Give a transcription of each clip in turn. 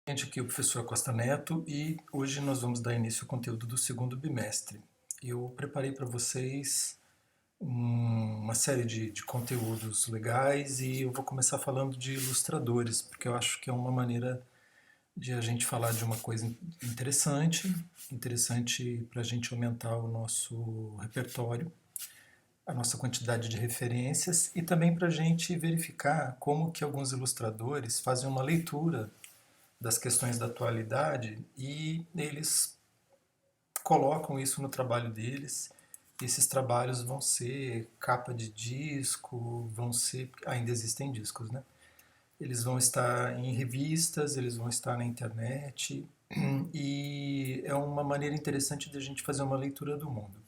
Gente, aqui é o professor Costa Neto e hoje nós vamos dar início ao conteúdo do segundo bimestre. Eu preparei para vocês uma série de conteúdos legais e eu vou começar falando de ilustradores, porque eu acho que é uma maneira de a gente falar de uma coisa interessante para a gente aumentar o nosso repertório, a nossa quantidade de referências e também para a gente verificar como que alguns ilustradores fazem uma leitura das questões da atualidade e eles colocam isso no trabalho deles. Esses trabalhos vão ser capa de disco, vão ser, ainda existem discos, né? Eles vão estar em revistas, eles vão estar na internet e é uma maneira interessante de a gente fazer uma leitura do mundo.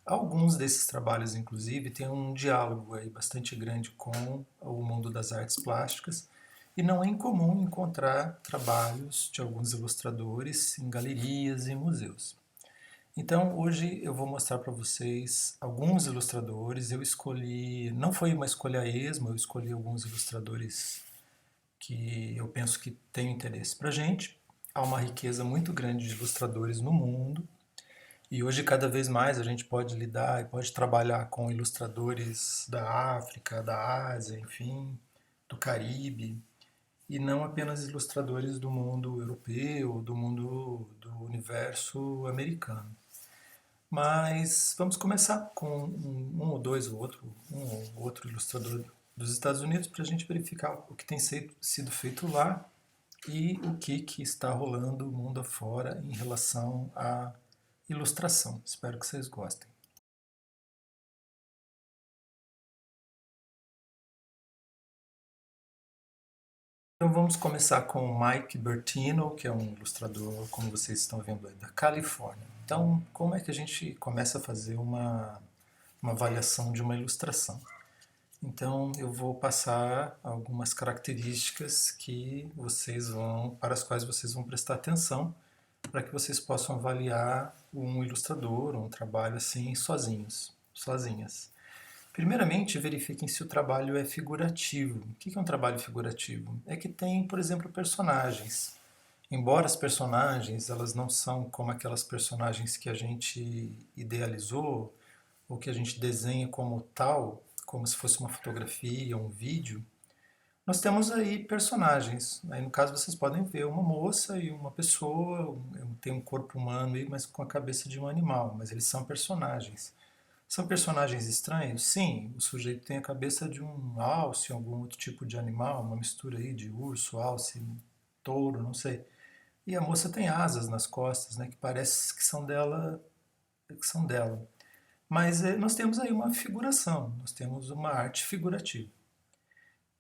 Alguns desses trabalhos, inclusive, têm um diálogo aí bastante grande com o mundo das artes plásticas e não é incomum encontrar trabalhos de alguns ilustradores em galerias e museus. Então, hoje eu vou mostrar para vocês alguns ilustradores. Eu escolhi, não foi uma escolha a esmo, eu escolhi alguns ilustradores que eu penso que têm interesse para a gente. Há uma riqueza muito grande de ilustradores no mundo e hoje cada vez mais a gente pode lidar e pode trabalhar com ilustradores da África, da Ásia, enfim, do Caribe, e não apenas ilustradores do mundo europeu, do mundo do universo americano. Mas vamos começar com um ou dois ou outro, um ou outro ilustrador dos Estados Unidos para a gente verificar o que tem sido feito lá e o que está rolando mundo afora em relação à ilustração. Espero que vocês gostem. Então vamos começar com o Mike Bertino, que é um ilustrador, como vocês estão vendo aí, da Califórnia. Então, como é que a gente começa a fazer uma avaliação de uma ilustração? Então, eu vou passar algumas características para as quais vocês vão prestar atenção, para que vocês possam avaliar um ilustrador, um trabalho assim, sozinhas. Primeiramente, verifiquem se o trabalho é figurativo. O que é um trabalho figurativo? É que tem, por exemplo, personagens. Embora as personagens elas não são como aquelas personagens que a gente idealizou ou que a gente desenha como tal, como se fosse uma fotografia, um vídeo, nós temos aí personagens. Aí, no caso, vocês podem ver uma moça e uma pessoa, tem um corpo humano aí, mas com a cabeça de um animal, mas eles são personagens. São personagens estranhos? Sim, o sujeito tem a cabeça de um alce, algum outro tipo de animal, uma mistura aí de urso, alce, touro, não sei. E a moça tem asas nas costas, né, que parece que são dela. Mas nós temos aí uma figuração, nós temos uma arte figurativa.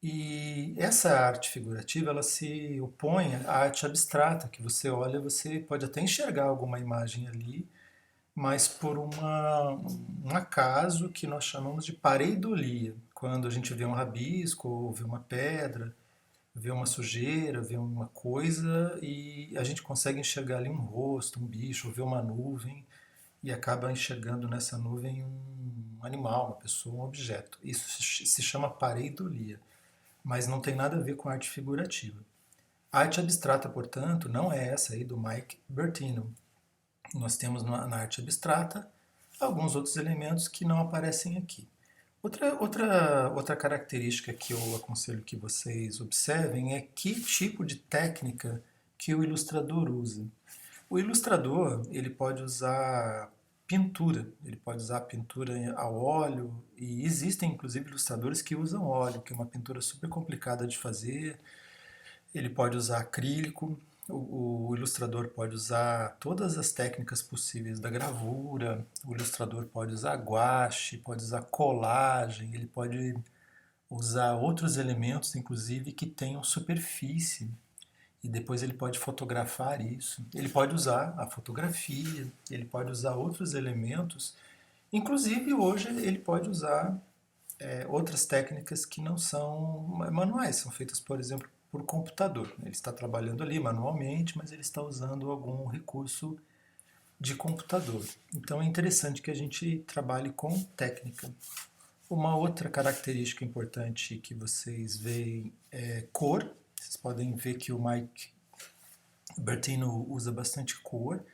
E essa arte figurativa, ela se opõe à arte abstrata, que você olha, você pode até enxergar alguma imagem ali, mas por um acaso que nós chamamos de pareidolia. Quando a gente vê um rabisco, ou vê uma pedra, vê uma sujeira, vê uma coisa e a gente consegue enxergar ali um rosto, um bicho, ou vê uma nuvem e acaba enxergando nessa nuvem um animal, uma pessoa, um objeto. Isso se chama pareidolia, mas não tem nada a ver com arte figurativa. A arte abstrata, portanto, não é essa aí do Mike Bertino. Nós temos na arte abstrata alguns outros elementos que não aparecem aqui. Outra característica que eu aconselho que vocês observem é que tipo de técnica que o ilustrador usa. O ilustrador ele pode usar pintura, ele pode usar pintura a óleo e existem inclusive ilustradores que usam óleo, que é uma pintura super complicada de fazer. Ele pode usar acrílico, o ilustrador pode usar todas as técnicas possíveis da gravura, o ilustrador pode usar guache, pode usar colagem, ele pode usar outros elementos, inclusive, que tenham superfície, e depois ele pode fotografar isso. Ele pode usar a fotografia, ele pode usar outros elementos, inclusive hoje ele pode usar outras técnicas que não são manuais, são feitas, por exemplo, por computador. Ele está trabalhando ali manualmente, mas ele está usando algum recurso de computador. Então é interessante que a gente trabalhe com técnica. Uma outra característica importante que vocês veem é cor. Vocês podem ver que o Mike O Bertino usa bastante cor,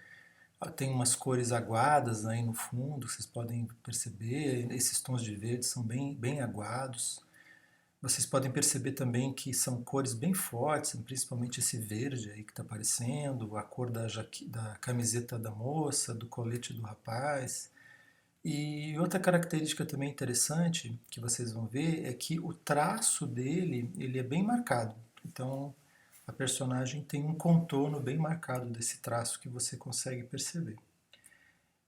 tem umas cores aguadas aí no fundo, vocês podem perceber, esses tons de verde são bem aguados. Vocês podem perceber também que são cores bem fortes, principalmente esse verde aí que está aparecendo, a cor da camiseta da moça, do colete do rapaz. E outra característica também interessante que vocês vão ver é que o traço dele ele é bem marcado. Então a personagem tem um contorno bem marcado desse traço que você consegue perceber.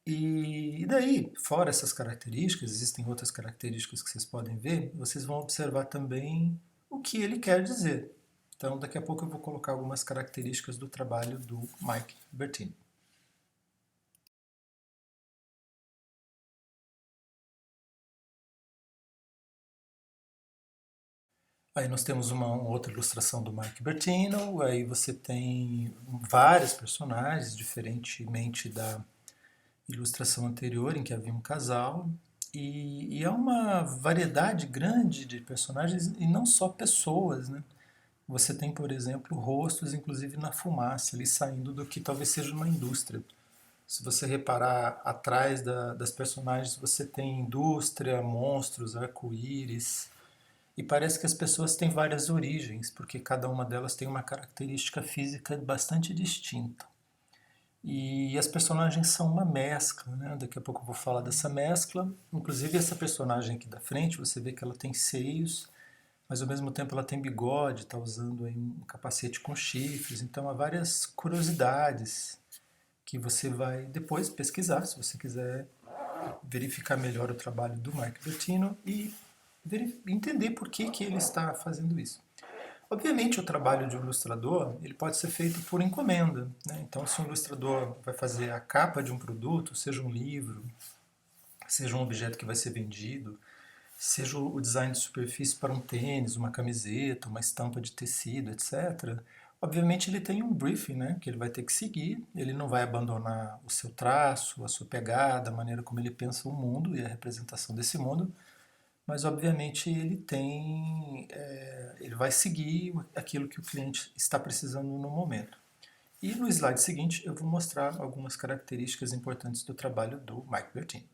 E daí, fora essas características, existem outras características que vocês podem ver, vocês vão observar também o que ele quer dizer. Então, daqui a pouco eu vou colocar algumas características do trabalho do Mike Bertini. Aí nós temos uma outra ilustração do Mike Bertino, aí você tem vários personagens, diferentemente da ilustração anterior, em que havia um casal, e é uma variedade grande de personagens e não só pessoas, né? Você tem, por exemplo, rostos, inclusive na fumaça, ali saindo do que talvez seja uma indústria. Se você reparar atrás das personagens, você tem indústria, monstros, arco-íris, e parece que as pessoas têm várias origens, porque cada uma delas tem uma característica física bastante distinta. E as personagens são uma mescla, né? Daqui a pouco eu vou falar dessa mescla. Inclusive essa personagem aqui da frente, você vê que ela tem seios, mas ao mesmo tempo ela tem bigode, está usando aí um capacete com chifres. Então há várias curiosidades que você vai depois pesquisar, se você quiser verificar melhor o trabalho do Mike Bertino e entender por que ele está fazendo isso. Obviamente, o trabalho de um ilustrador ele pode ser feito por encomenda, né? Então, se um ilustrador vai fazer a capa de um produto, seja um livro, seja um objeto que vai ser vendido, seja o design de superfície para um tênis, uma camiseta, uma estampa de tecido, etc., obviamente ele tem um briefing, né, que ele vai ter que seguir, ele não vai abandonar o seu traço, a sua pegada, a maneira como ele pensa o mundo e a representação desse mundo, mas obviamente ele vai seguir aquilo que o cliente está precisando no momento. E no slide seguinte eu vou mostrar algumas características importantes do trabalho do Mike Bertini.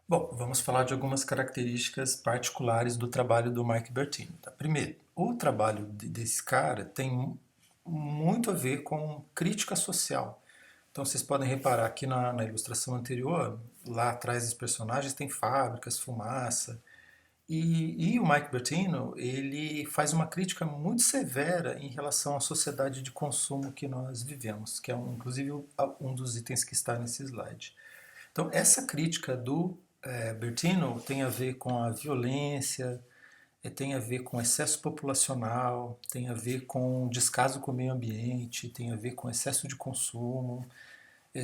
Bom, vamos falar de algumas características particulares do trabalho do Mike Bertini. Tá? Primeiro, o trabalho desse cara tem muito a ver com crítica social. Então vocês podem reparar aqui na ilustração anterior, lá atrás dos personagens tem fábricas, fumaça. E o Mike Bertino, ele faz uma crítica muito severa em relação à sociedade de consumo que nós vivemos, que é inclusive um dos itens que está nesse slide. Então, essa crítica do Bertino tem a ver com a violência, tem a ver com excesso populacional, tem a ver com descaso com o meio ambiente, tem a ver com excesso de consumo,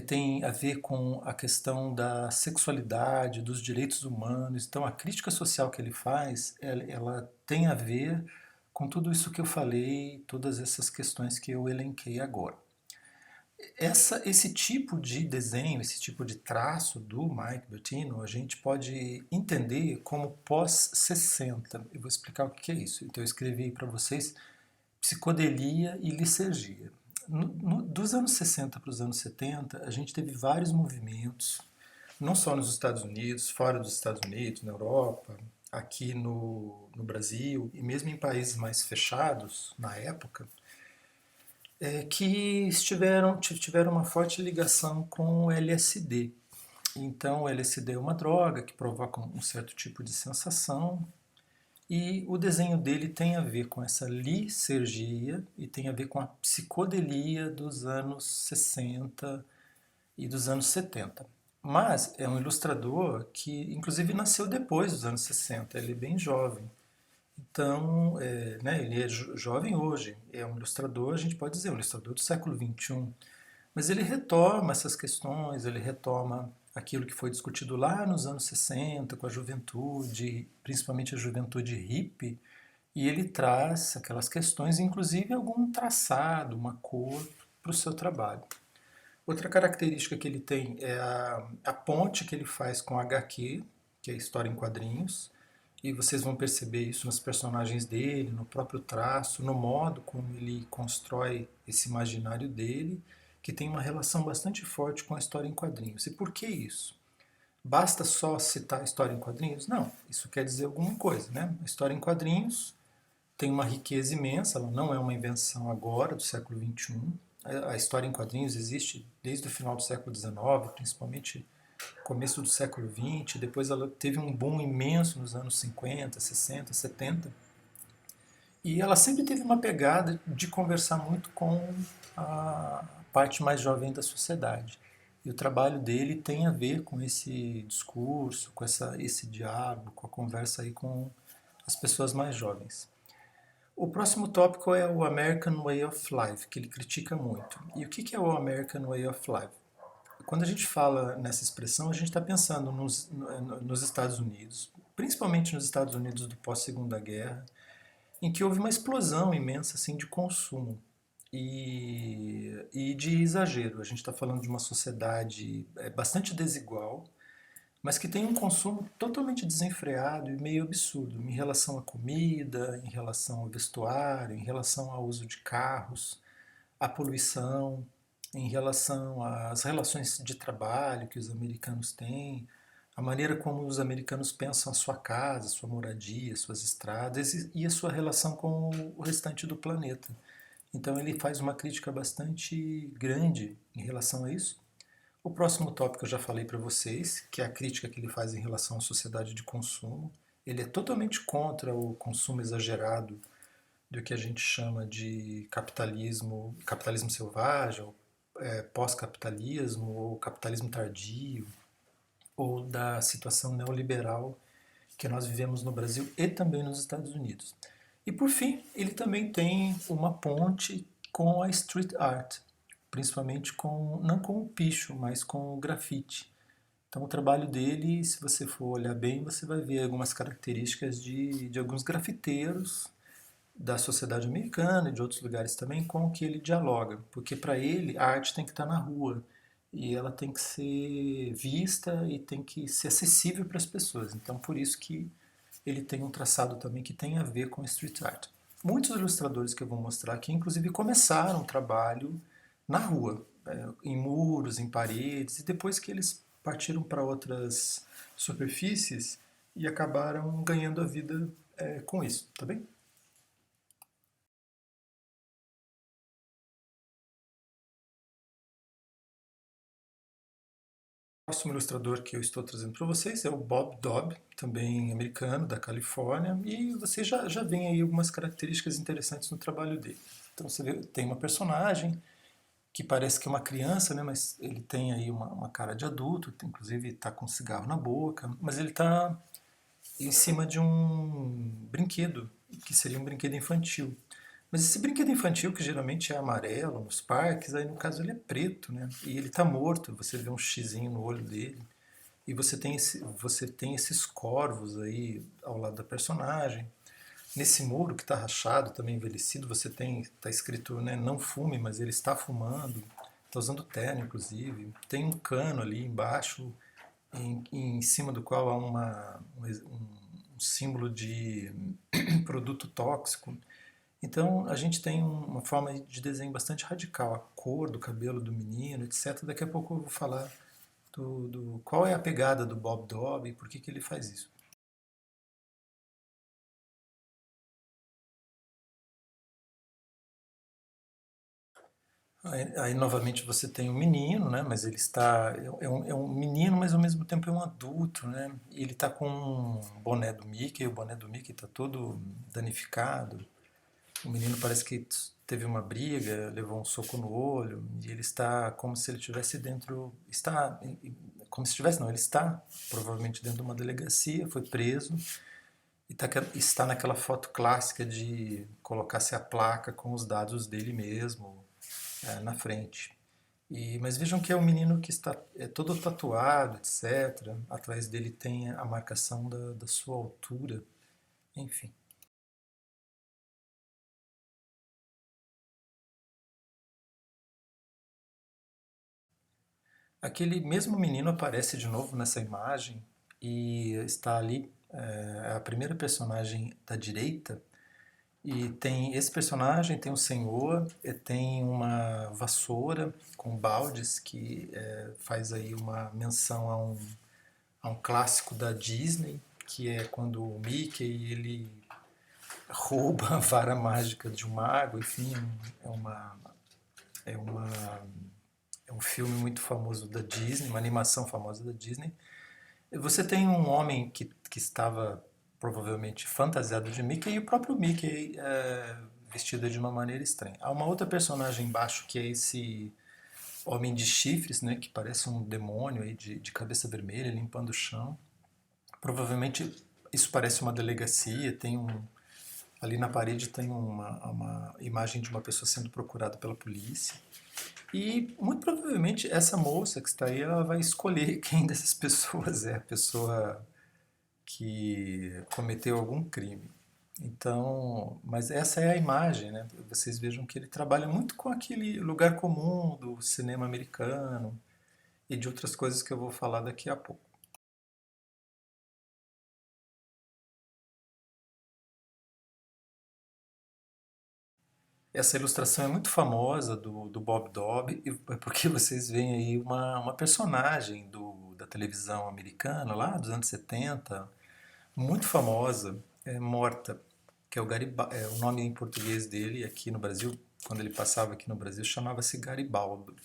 tem a ver com a questão da sexualidade, dos direitos humanos. Então, a crítica social que ele faz, ela tem a ver com tudo isso que eu falei, todas essas questões que eu elenquei agora. Esse tipo de desenho, esse tipo de traço do Mike Bertino, a gente pode entender como pós-60. Eu vou explicar o que é isso. Então eu escrevi para vocês psicodelia e licergia. Dos anos 60 para os anos 70, a gente teve vários movimentos, não só nos Estados Unidos, fora dos Estados Unidos, na Europa, aqui no Brasil e mesmo em países mais fechados na época, que tiveram uma forte ligação com o LSD. Então, o LSD é uma droga que provoca um certo tipo de sensação, e o desenho dele tem a ver com essa licergia e tem a ver com a psicodelia dos anos 60 e dos anos 70. Mas é um ilustrador que, inclusive, nasceu depois dos anos 60, ele é bem jovem. Então, né, ele é jovem hoje, é um ilustrador, a gente pode dizer, um ilustrador do século XXI. Mas ele retoma essas questões, ele retoma aquilo que foi discutido lá nos anos 60 com a juventude, principalmente a juventude hippie, e ele traz aquelas questões, inclusive algum traçado, uma cor para o seu trabalho. Outra característica que ele tem é a ponte que ele faz com a HQ, que é a história em quadrinhos, E vocês vão perceber isso nos personagens dele, no próprio traço, no modo como ele constrói esse imaginário dele, que tem uma relação bastante forte com a história em quadrinhos. E por que isso? Basta só citar a história em quadrinhos? Não, isso quer dizer alguma coisa, né? A história em quadrinhos tem uma riqueza imensa, ela não é uma invenção agora, do século XXI. A história em quadrinhos existe desde o final do século XIX, principalmente começo do século XX, depois ela teve um boom imenso nos anos 50, 60, 70, e ela sempre teve uma pegada de conversar muito com a parte mais jovem da sociedade. E o trabalho dele tem a ver com esse discurso, com esse diálogo, com a conversa aí com as pessoas mais jovens. O próximo tópico é o American Way of Life, que ele critica muito. E o que é o American Way of Life? Quando a gente fala nessa expressão, a gente está pensando nos Estados Unidos, principalmente nos Estados Unidos do pós-Segunda Guerra, em que houve uma explosão imensa assim, de consumo e de exagero. A gente está falando de uma sociedade bastante desigual, mas que tem um consumo totalmente desenfreado e meio absurdo em relação à comida, em relação ao vestuário, em relação ao uso de carros, à poluição, em relação às relações de trabalho que os americanos têm, a maneira como os americanos pensam a sua casa, a sua moradia, suas estradas e a sua relação com o restante do planeta. Então ele faz uma crítica bastante grande em relação a isso. O próximo tópico eu já falei para vocês, que é a crítica que ele faz em relação à sociedade de consumo. Ele é totalmente contra o consumo exagerado do que a gente chama de capitalismo, capitalismo selvagem, ou pós-capitalismo, ou capitalismo tardio, ou da situação neoliberal que nós vivemos no Brasil e também nos Estados Unidos. E por fim, ele também tem uma ponte com a street art, principalmente com, não com o picho, mas com o grafite. Então o trabalho dele, se você for olhar bem, você vai ver algumas características de alguns grafiteiros da sociedade americana e de outros lugares também com o que ele dialoga, porque para ele a arte tem que estar na rua e ela tem que ser vista e tem que ser acessível para as pessoas. Então por isso que ele tem um traçado também que tem a ver com street art. Muitos ilustradores que eu vou mostrar aqui, inclusive, começaram o trabalho na rua, em muros, em paredes, e depois que eles partiram para outras superfícies e acabaram ganhando a vida com isso, tá bem? O próximo ilustrador que eu estou trazendo para vocês é o Bob Dobb, também americano, da Califórnia, e você já vê aí algumas características interessantes no trabalho dele. Então você vê, tem uma personagem que parece que é uma criança, né, mas ele tem aí uma cara de adulto, inclusive está com um cigarro na boca, mas ele está em cima de um brinquedo, que seria um brinquedo infantil. Mas esse brinquedo infantil, que geralmente é amarelo nos parques, aí no caso ele é preto, né? E ele está morto, você vê um xizinho no olho dele. E você tem esses corvos aí ao lado da personagem. Nesse muro que está rachado, também envelhecido, você tem, está escrito, né, não fume, mas ele está fumando. Está usando terno, inclusive. Tem um cano ali embaixo, em cima do qual há um símbolo de produto tóxico. Então a gente tem uma forma de desenho bastante radical, a cor do cabelo do menino, etc. Daqui a pouco eu vou falar qual é a pegada do Bob Dobb e por que ele faz isso. Aí, novamente você tem um menino, né? Mas ele está é um menino, mas ao mesmo tempo é um adulto, né? E ele está com um boné do Mickey, o boné do Mickey está todo danificado. O menino parece que teve uma briga, levou um soco no olho e ele está como se ele estivesse dentro, está como se estivesse, não, ele está provavelmente dentro de uma delegacia, foi preso e está naquela foto clássica de colocar-se a placa com os dados dele mesmo na frente. Mas vejam que é um menino que está todo tatuado, etc. Atrás dele tem a marcação da sua altura, enfim. Aquele mesmo menino aparece de novo nessa imagem e está ali. É a primeira personagem da direita. E tem esse personagem, tem um senhor, e tem uma vassoura com baldes que faz aí uma menção a um clássico da Disney, que é quando o Mickey ele rouba a vara mágica de um mago, enfim, é uma, é uma é um filme muito famoso da Disney, uma animação famosa da Disney. Você tem um homem que estava provavelmente fantasiado de Mickey e o próprio Mickey vestido de uma maneira estranha. Há uma outra personagem embaixo que é esse homem de chifres, né, que parece um demônio aí de cabeça vermelha limpando o chão. Provavelmente isso parece uma delegacia, tem ali na parede tem uma imagem de uma pessoa sendo procurada pela polícia. E muito provavelmente essa moça que está aí, ela vai escolher quem dessas pessoas é a pessoa que cometeu algum crime. Então, mas essa é a imagem, né? Vocês vejam que ele trabalha muito com aquele lugar comum do cinema americano e de outras coisas que eu vou falar daqui a pouco. Essa ilustração é muito famosa do Bob Dobb, é porque vocês veem aí uma personagem da televisão americana, lá dos anos 70, muito famosa, morta, que é o nome em português dele aqui no Brasil, quando ele passava aqui no Brasil, chamava-se Garibaldo.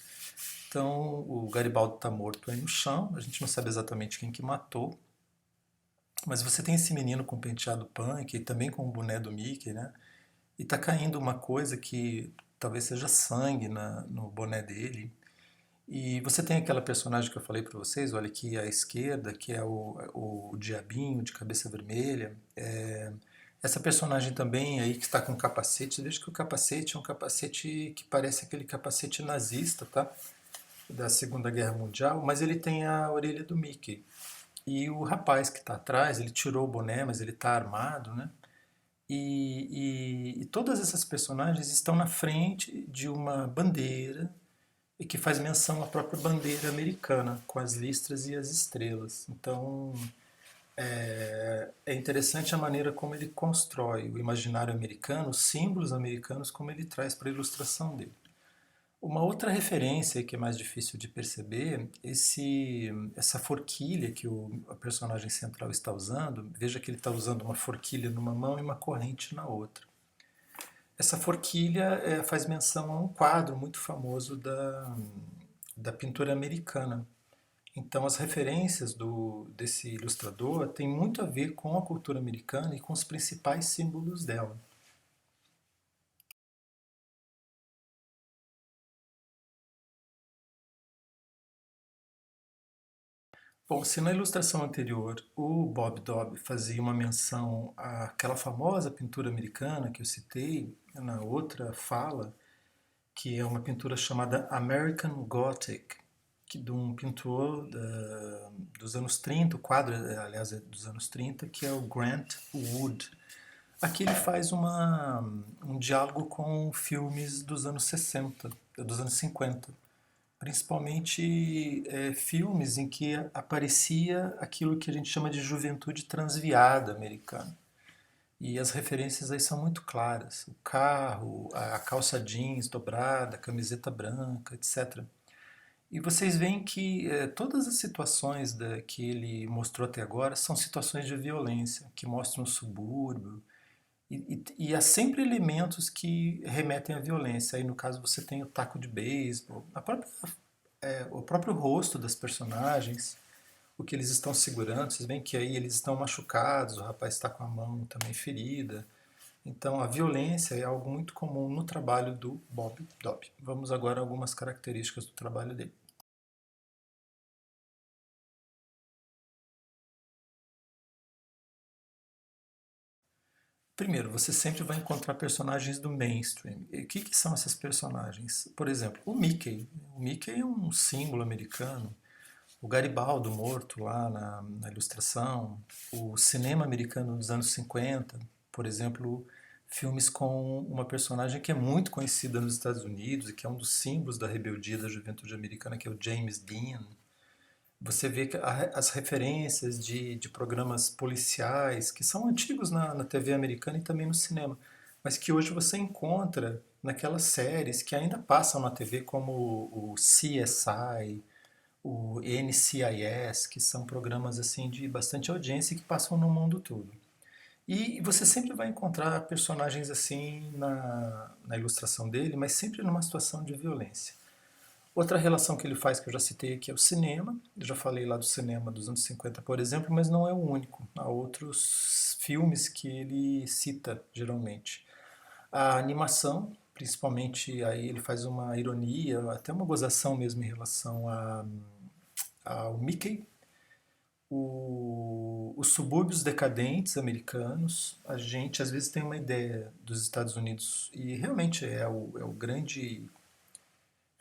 Então, o Garibaldo está morto aí no chão, a gente não sabe exatamente quem que matou, mas você tem esse menino com penteado punk e também com o boné do Mickey, né? E tá caindo uma coisa que talvez seja sangue no boné dele. E você tem aquela personagem que eu falei para vocês, olha aqui à esquerda, que é o diabinho de cabeça vermelha. Essa personagem também aí que está com capacete, veja que o capacete é um capacete que parece aquele capacete nazista, tá? Da Segunda Guerra Mundial, mas ele tem a orelha do Mickey. E o rapaz que está atrás, ele tirou o boné, mas ele está armado, né? E todas essas personagens estão na frente de uma bandeira e que faz menção à própria bandeira americana, com as listras e as estrelas. Então é interessante a maneira como ele constrói o imaginário americano, os símbolos americanos, como ele traz para a ilustração dele. Uma outra referência que é mais difícil de perceber, essa forquilha que a personagem central está usando, veja que ele está usando uma forquilha numa mão e uma corrente na outra. Essa forquilha faz menção a um quadro muito famoso da pintura americana. Então as referências desse ilustrador têm muito a ver com a cultura americana e com os principais símbolos dela. Bom, se na ilustração anterior o Bob Dobb fazia uma menção àquela famosa pintura americana que eu citei, na outra fala, que é uma pintura chamada American Gothic, de um pintor dos anos 30, o quadro, aliás, é dos anos 30, que é o Grant Wood. Aqui ele faz um diálogo com filmes dos anos 60, dos anos 50, principalmente filmes em que aparecia aquilo que a gente chama de juventude transviada americana. E as referências aí são muito claras. O carro, a calça jeans dobrada, a camiseta branca, etc. E vocês veem que todas as situações que ele mostrou até agora são situações de violência, que mostram o subúrbio. E há sempre elementos que remetem à violência. Aí, no caso, você tem o taco de beisebol, o próprio rosto das personagens, o que eles estão segurando. Vocês veem que aí eles estão machucados, o rapaz está com a mão também ferida. Então, a violência é algo muito comum no trabalho do Bob Dobb. Vamos agora a algumas características do trabalho dele. Primeiro, você sempre vai encontrar personagens do mainstream. E o que são essas personagens? Por exemplo, o Mickey. O Mickey é um símbolo americano. O Garibaldo morto lá na ilustração. O cinema americano dos anos 50. Por exemplo, filmes com uma personagem que é muito conhecida nos Estados Unidos e que é um dos símbolos da rebeldia da juventude americana, que é o James Dean. Você vê que as referências de programas policiais, que são antigos na TV americana e também no cinema, mas que hoje você encontra naquelas séries que ainda passam na TV, como o CSI, o NCIS, que são programas assim de bastante audiência que passam no mundo todo. E você sempre vai encontrar personagens assim na ilustração dele, mas sempre numa situação de violência. Outra relação que ele faz, que eu já citei aqui, é o cinema. Eu já falei lá do cinema dos anos 50, por exemplo, mas não é o único. Há outros filmes que ele cita, geralmente. A animação, principalmente, aí ele faz uma ironia, até uma gozação mesmo em relação ao Mickey, os subúrbios decadentes americanos. A gente às vezes tem uma ideia dos Estados Unidos, e realmente é a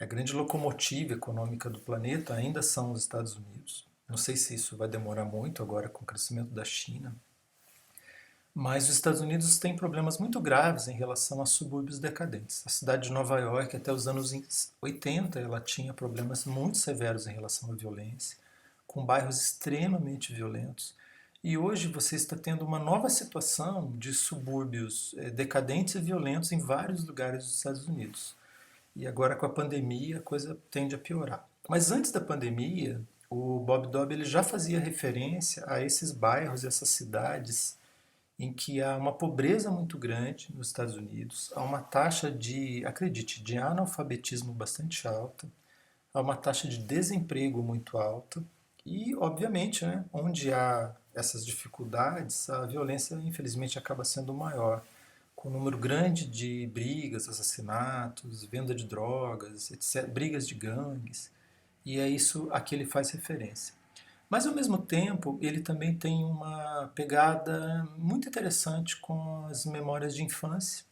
grande locomotiva econômica do planeta, ainda são os Estados Unidos. Não sei se isso vai demorar muito agora com o crescimento da China, mas os Estados Unidos têm problemas muito graves em relação a subúrbios decadentes. A cidade de Nova York, até os anos 80, ela tinha problemas muito severos em relação à violência, com bairros extremamente violentos. E hoje você está tendo uma nova situação de subúrbios decadentes e violentos em vários lugares dos Estados Unidos. E agora com a pandemia a coisa tende a piorar. Mas antes da pandemia, o Bob Dobb ele já fazia referência a esses bairros, essas cidades em que há uma pobreza muito grande nos Estados Unidos, há uma taxa de, acredite, de analfabetismo bastante alta, há uma taxa de desemprego muito alta e, obviamente, né, onde há essas dificuldades, a violência infelizmente acaba sendo maior, com um número grande de brigas, assassinatos, venda de drogas, etc., brigas de gangues, e é isso a que ele faz referência. Mas ao mesmo tempo, ele também tem uma pegada muito interessante com as memórias de infância.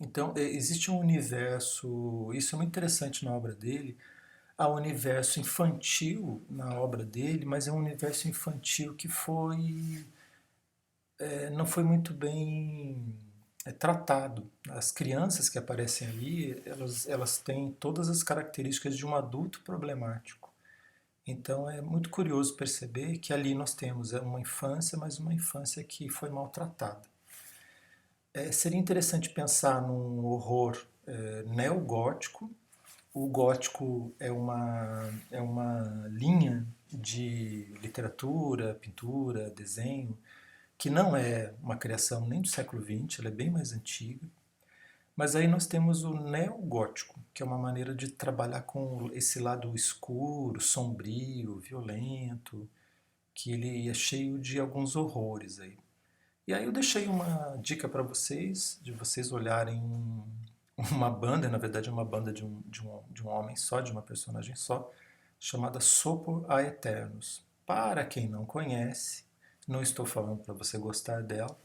Então, existe um universo, isso é muito interessante na obra dele, há um universo infantil na obra dele, mas é um universo infantil que não foi muito bem tratado. As crianças que aparecem ali, elas têm todas as características de um adulto problemático. Então é muito curioso perceber que ali nós temos uma infância, mas uma infância que foi maltratada. Seria interessante pensar num horror neogótico. O gótico é uma linha de literatura, pintura, desenho, que não é uma criação nem do século XX, ela é bem mais antiga. Mas aí nós temos o neogótico, que é uma maneira de trabalhar com esse lado escuro, sombrio, violento, que ele é cheio de alguns horrores aí. E aí eu deixei uma dica para vocês, de vocês olharem uma banda, na verdade é uma banda de um homem só, de uma personagem só, chamada Sopor Aeternos. Para quem não conhece, não estou falando para você gostar dela,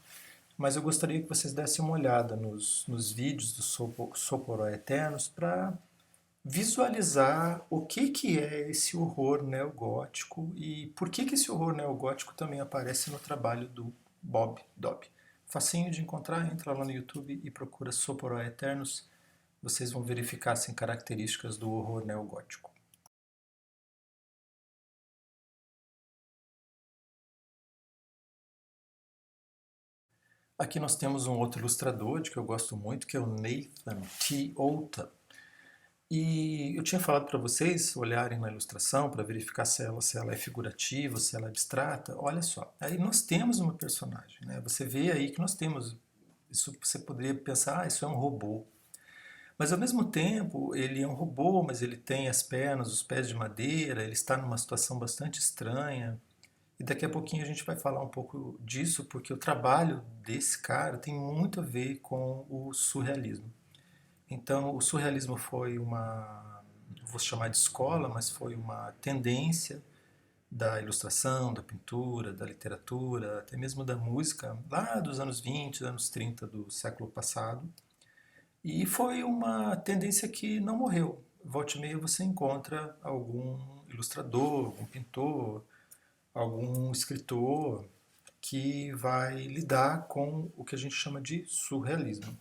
mas eu gostaria que vocês dessem uma olhada nos vídeos do Sopor Aeternos para visualizar o que é esse horror neogótico e por que esse horror neogótico também aparece no trabalho do Bob Dobb. Facinho de encontrar, entra lá no YouTube e procura Sopor Eternos, vocês vão verificar assim, características do horror neogótico. Aqui nós temos um outro ilustrador de que eu gosto muito, que é o Nathan T. Ota. E eu tinha falado para vocês olharem na ilustração para verificar se ela é figurativa, se ela é abstrata. Olha só, aí nós temos uma personagem, né? Você vê aí que nós temos isso. Você poderia pensar, isso é um robô. Mas ao mesmo tempo, ele é um robô, mas ele tem as pernas, os pés de madeira, ele está numa situação bastante estranha. E daqui a pouquinho a gente vai falar um pouco disso, porque o trabalho desse cara tem muito a ver com o surrealismo. Então, o surrealismo foi vou chamar de escola, mas foi uma tendência da ilustração, da pintura, da literatura, até mesmo da música, lá dos anos 20, anos 30 do século passado. E foi uma tendência que não morreu. Volta e meia você encontra algum ilustrador, algum pintor, algum escritor que vai lidar com o que a gente chama de surrealismo.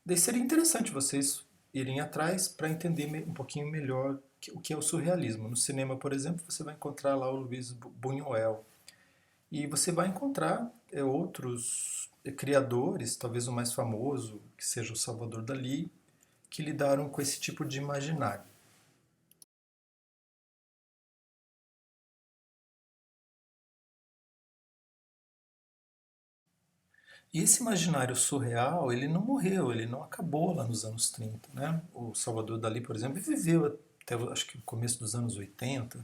Daí seria interessante vocês irem atrás para entender um pouquinho melhor o que é o surrealismo. No cinema, por exemplo, você vai encontrar lá o Luiz Buñuel. E você vai encontrar outros criadores, talvez o mais famoso, que seja o Salvador Dalí, que lidaram com esse tipo de imaginário. E esse imaginário surreal, ele não morreu, ele não acabou lá nos anos 30, né? O Salvador Dalí, por exemplo, viveu até acho que o começo dos anos 80.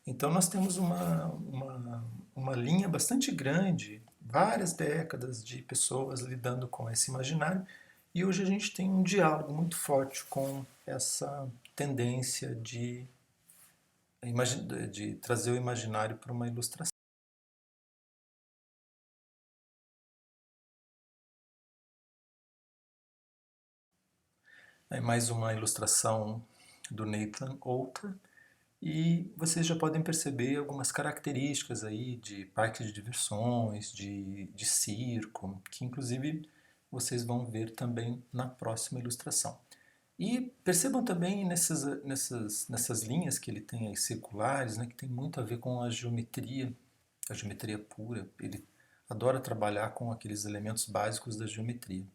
Então nós temos uma linha bastante grande, várias décadas de pessoas lidando com esse imaginário, e hoje a gente tem um diálogo muito forte com essa tendência de trazer o imaginário para uma ilustração. É mais uma ilustração do Nathan Alter, e vocês já podem perceber algumas características aí de parque de diversões, de circo, que inclusive vocês vão ver também na próxima ilustração. E percebam também nessas linhas que ele tem aí circulares, né, que tem muito a ver com a geometria pura. Ele adora trabalhar com aqueles elementos básicos da geometria.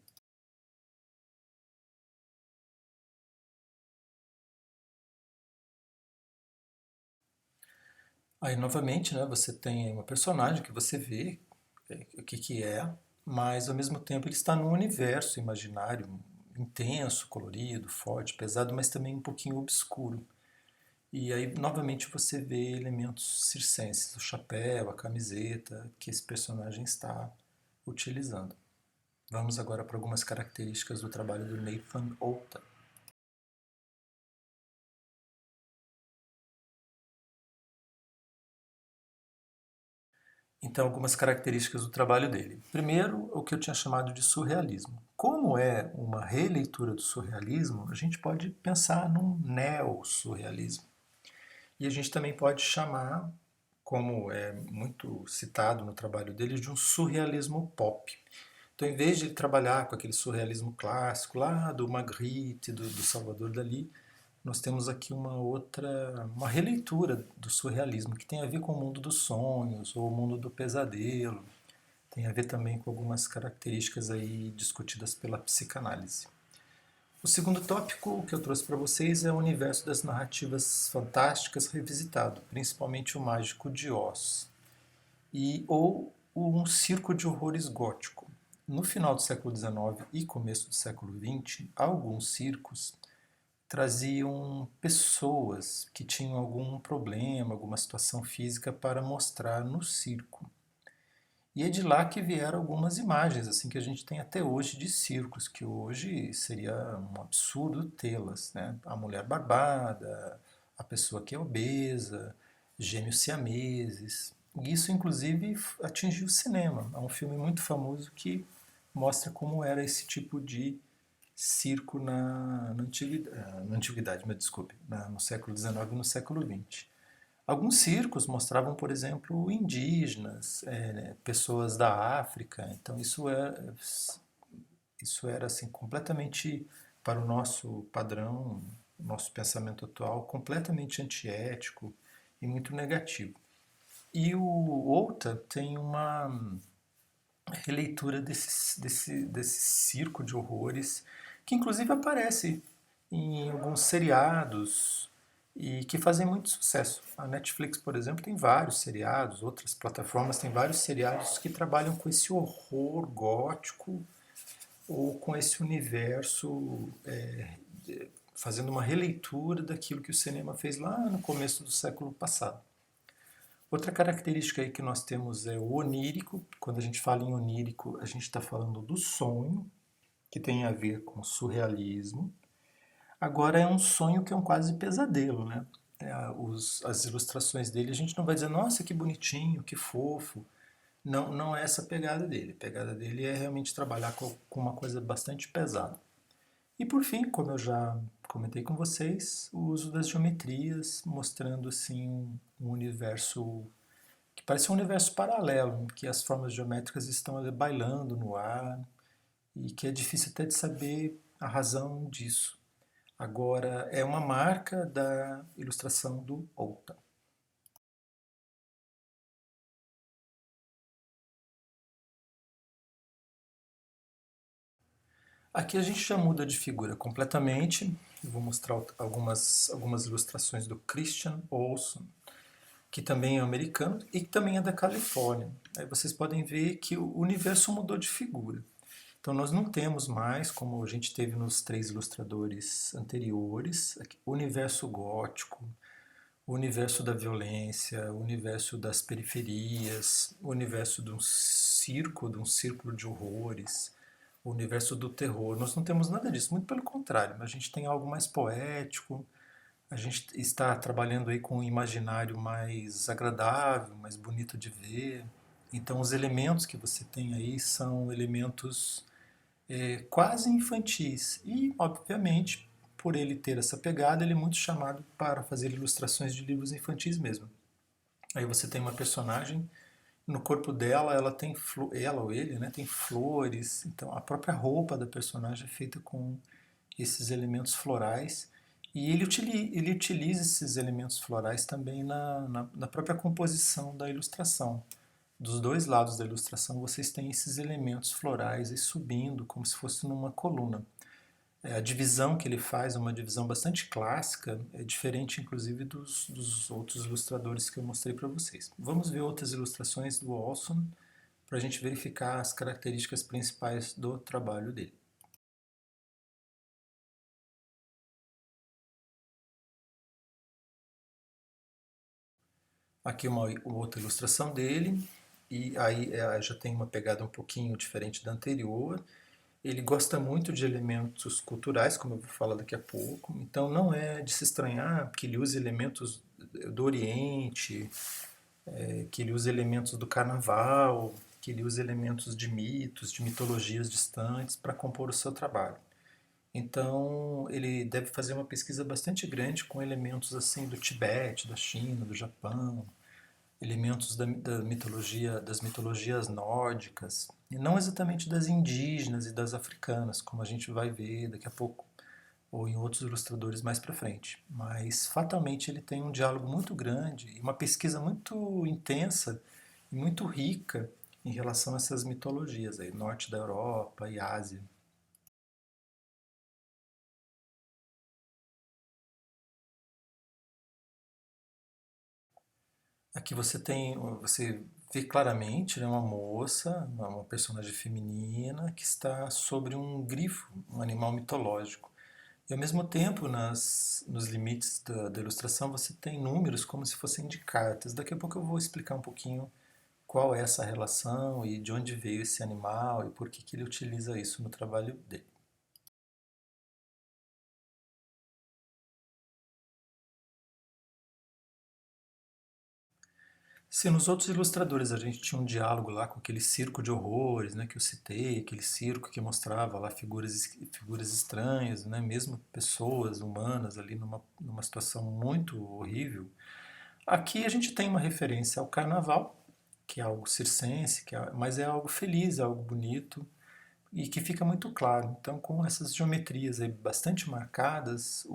Aí, novamente, né, você tem uma personagem que você vê o que é, mas ao mesmo tempo ele está num universo imaginário intenso, colorido, forte, pesado, mas também um pouquinho obscuro. E aí, novamente, você vê elementos circenses, o chapéu, a camiseta que esse personagem está utilizando. Vamos agora para algumas características do trabalho do Nathan Ota. Então, algumas características do trabalho dele. Primeiro, o que eu tinha chamado de surrealismo. Como é uma releitura do surrealismo, a gente pode pensar num neo-surrealismo. E a gente também pode chamar, como é muito citado no trabalho dele, de um surrealismo pop. Então, em vez de ele trabalhar com aquele surrealismo clássico lá do Magritte, do Salvador Dalí, nós temos aqui uma releitura do surrealismo que tem a ver com o mundo dos sonhos ou o mundo do pesadelo. Tem a ver também com algumas características aí discutidas pela psicanálise. O segundo tópico que eu trouxe para vocês é o universo das narrativas fantásticas revisitado, principalmente o Mágico de Oz, ou um circo de horrores gótico. No final do século XIX e começo do século XX, alguns circos traziam pessoas que tinham algum problema, alguma situação física para mostrar no circo. E é de lá que vieram algumas imagens assim que a gente tem até hoje de circos, que hoje seria um absurdo tê-las, né? A mulher barbada, a pessoa que é obesa, gêmeos siameses. E isso inclusive atingiu o cinema. É um filme muito famoso que mostra como era esse tipo de circo na antiguidade, me desculpe, no século XIX e no século XX. Alguns circos mostravam, por exemplo, indígenas, pessoas da África. Então isso era assim completamente para o nosso padrão, nosso pensamento atual, completamente antiético e muito negativo. E o Outa tem uma releitura desse circo de horrores, que inclusive aparece em alguns seriados e que fazem muito sucesso. A Netflix, por exemplo, tem vários seriados, outras plataformas têm vários seriados que trabalham com esse horror gótico ou com esse universo, fazendo uma releitura daquilo que o cinema fez lá no começo do século passado. Outra característica aí que nós temos é o onírico. Quando a gente fala em onírico, a gente está falando do sonho, que tem a ver com surrealismo. Agora é um sonho que é um quase pesadelo, né? As ilustrações dele, a gente não vai dizer, nossa, que bonitinho, que fofo. Não, não é essa a pegada dele. A pegada dele é realmente trabalhar com uma coisa bastante pesada. E por fim, como eu já comentei com vocês, o uso das geometrias, mostrando assim um universo que parece um universo paralelo, em que as formas geométricas estão ali bailando no ar e que é difícil até de saber a razão disso. Agora, é uma marca da ilustração do Outa. Aqui a gente já muda de figura completamente. Eu vou mostrar algumas ilustrações do Christian Olson, que também é americano e que também é da Califórnia. Aí vocês podem ver que o universo mudou de figura. Então nós não temos mais, como a gente teve nos três ilustradores anteriores, o universo gótico, o universo da violência, o universo das periferias, o universo de um círculo de horrores, o universo do terror. Nós não temos nada disso, muito pelo contrário, a gente tem algo mais poético, a gente está trabalhando aí com um imaginário mais agradável, mais bonito de ver. Então os elementos que você tem aí são elementos quase infantis. E, obviamente, por ele ter essa pegada, ele é muito chamado para fazer ilustrações de livros infantis mesmo. Aí você tem uma personagem, no corpo dela, ela tem ela ou ele, né, tem flores. Então a própria roupa da personagem é feita com esses elementos florais. E ele utiliza esses elementos florais também na própria composição da ilustração. Dos dois lados da ilustração vocês têm esses elementos florais aí subindo, como se fosse numa coluna. A divisão que ele faz é uma divisão bastante clássica, é diferente inclusive dos outros ilustradores que eu mostrei para vocês. Vamos ver outras ilustrações do Olson para a gente verificar as características principais do trabalho dele. Aqui uma outra ilustração dele, e aí já tem uma pegada um pouquinho diferente da anterior. Ele gosta muito de elementos culturais, como eu vou falar daqui a pouco, então não é de se estranhar que ele use elementos do Oriente, que ele use elementos do carnaval, que ele use elementos de mitos, de mitologias distantes para compor o seu trabalho. Então, ele deve fazer uma pesquisa bastante grande com elementos assim do Tibete, da China, do Japão, elementos da mitologia, das mitologias nórdicas, e não exatamente das indígenas e das africanas, como a gente vai ver daqui a pouco, ou em outros ilustradores mais para frente. Mas fatalmente ele tem um diálogo muito grande e uma pesquisa muito intensa e muito rica em relação a essas mitologias aí, norte da Europa e Ásia. Aqui você vê claramente, né, uma moça, uma personagem feminina que está sobre um grifo, um animal mitológico. E ao mesmo tempo, nos limites da ilustração, você tem números como se fossem de cartas. Daqui a pouco eu vou explicar um pouquinho qual é essa relação e de onde veio esse animal e por que ele utiliza isso no trabalho dele. Se nos outros ilustradores a gente tinha um diálogo lá com aquele circo de horrores, né, que eu citei, aquele circo que mostrava lá figuras estranhas, né, mesmo pessoas humanas ali numa situação muito horrível, aqui a gente tem uma referência ao carnaval, que é algo circense, mas é algo feliz, é algo bonito e que fica muito claro. Então, com essas geometrias aí bastante marcadas,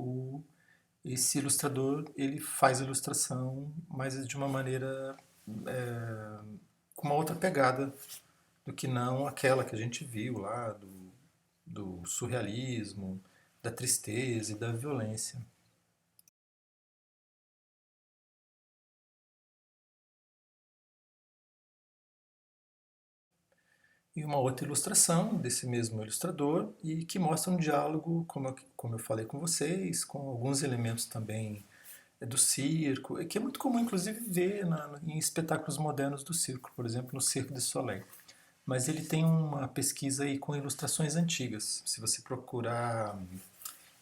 esse ilustrador ele faz a ilustração, mas de uma maneira é, com uma outra pegada do que não aquela que a gente viu lá do surrealismo, da tristeza e da violência. E uma outra ilustração desse mesmo ilustrador e que mostra um diálogo, como eu falei com vocês, com alguns elementos também do circo, que é muito comum inclusive ver em espetáculos modernos do circo, por exemplo, no Cirque du Soleil. Mas ele tem uma pesquisa aí com ilustrações antigas. Se você procurar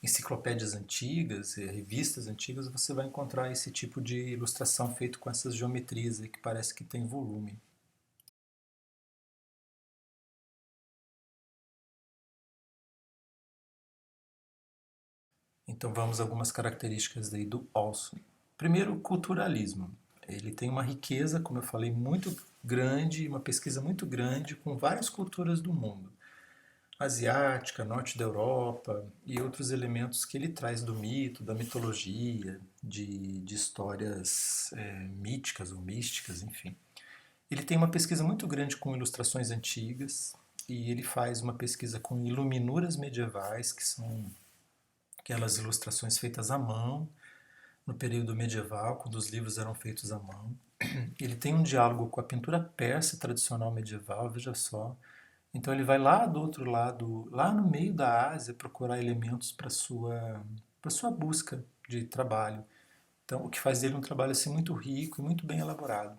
enciclopédias antigas, revistas antigas, você vai encontrar esse tipo de ilustração feito com essas geometrias aí que parece que tem volume. Então vamos a algumas características aí do Olson. Primeiro, o culturalismo. Ele tem uma riqueza, como eu falei, muito grande, uma pesquisa muito grande com várias culturas do mundo. asiática, norte da Europa e outros elementos que ele traz do mito, da mitologia, de histórias míticas ou místicas, enfim. Ele tem uma pesquisa muito grande com ilustrações antigas e ele faz uma pesquisa com iluminuras medievais, que são aquelas ilustrações feitas à mão no período medieval, quando os livros eram feitos à mão. Ele tem um diálogo com a pintura persa tradicional medieval, veja só. Então ele vai lá do outro lado, lá no meio da Ásia, procurar elementos para sua busca de trabalho. Então, o que faz dele um trabalho assim muito rico e muito bem elaborado.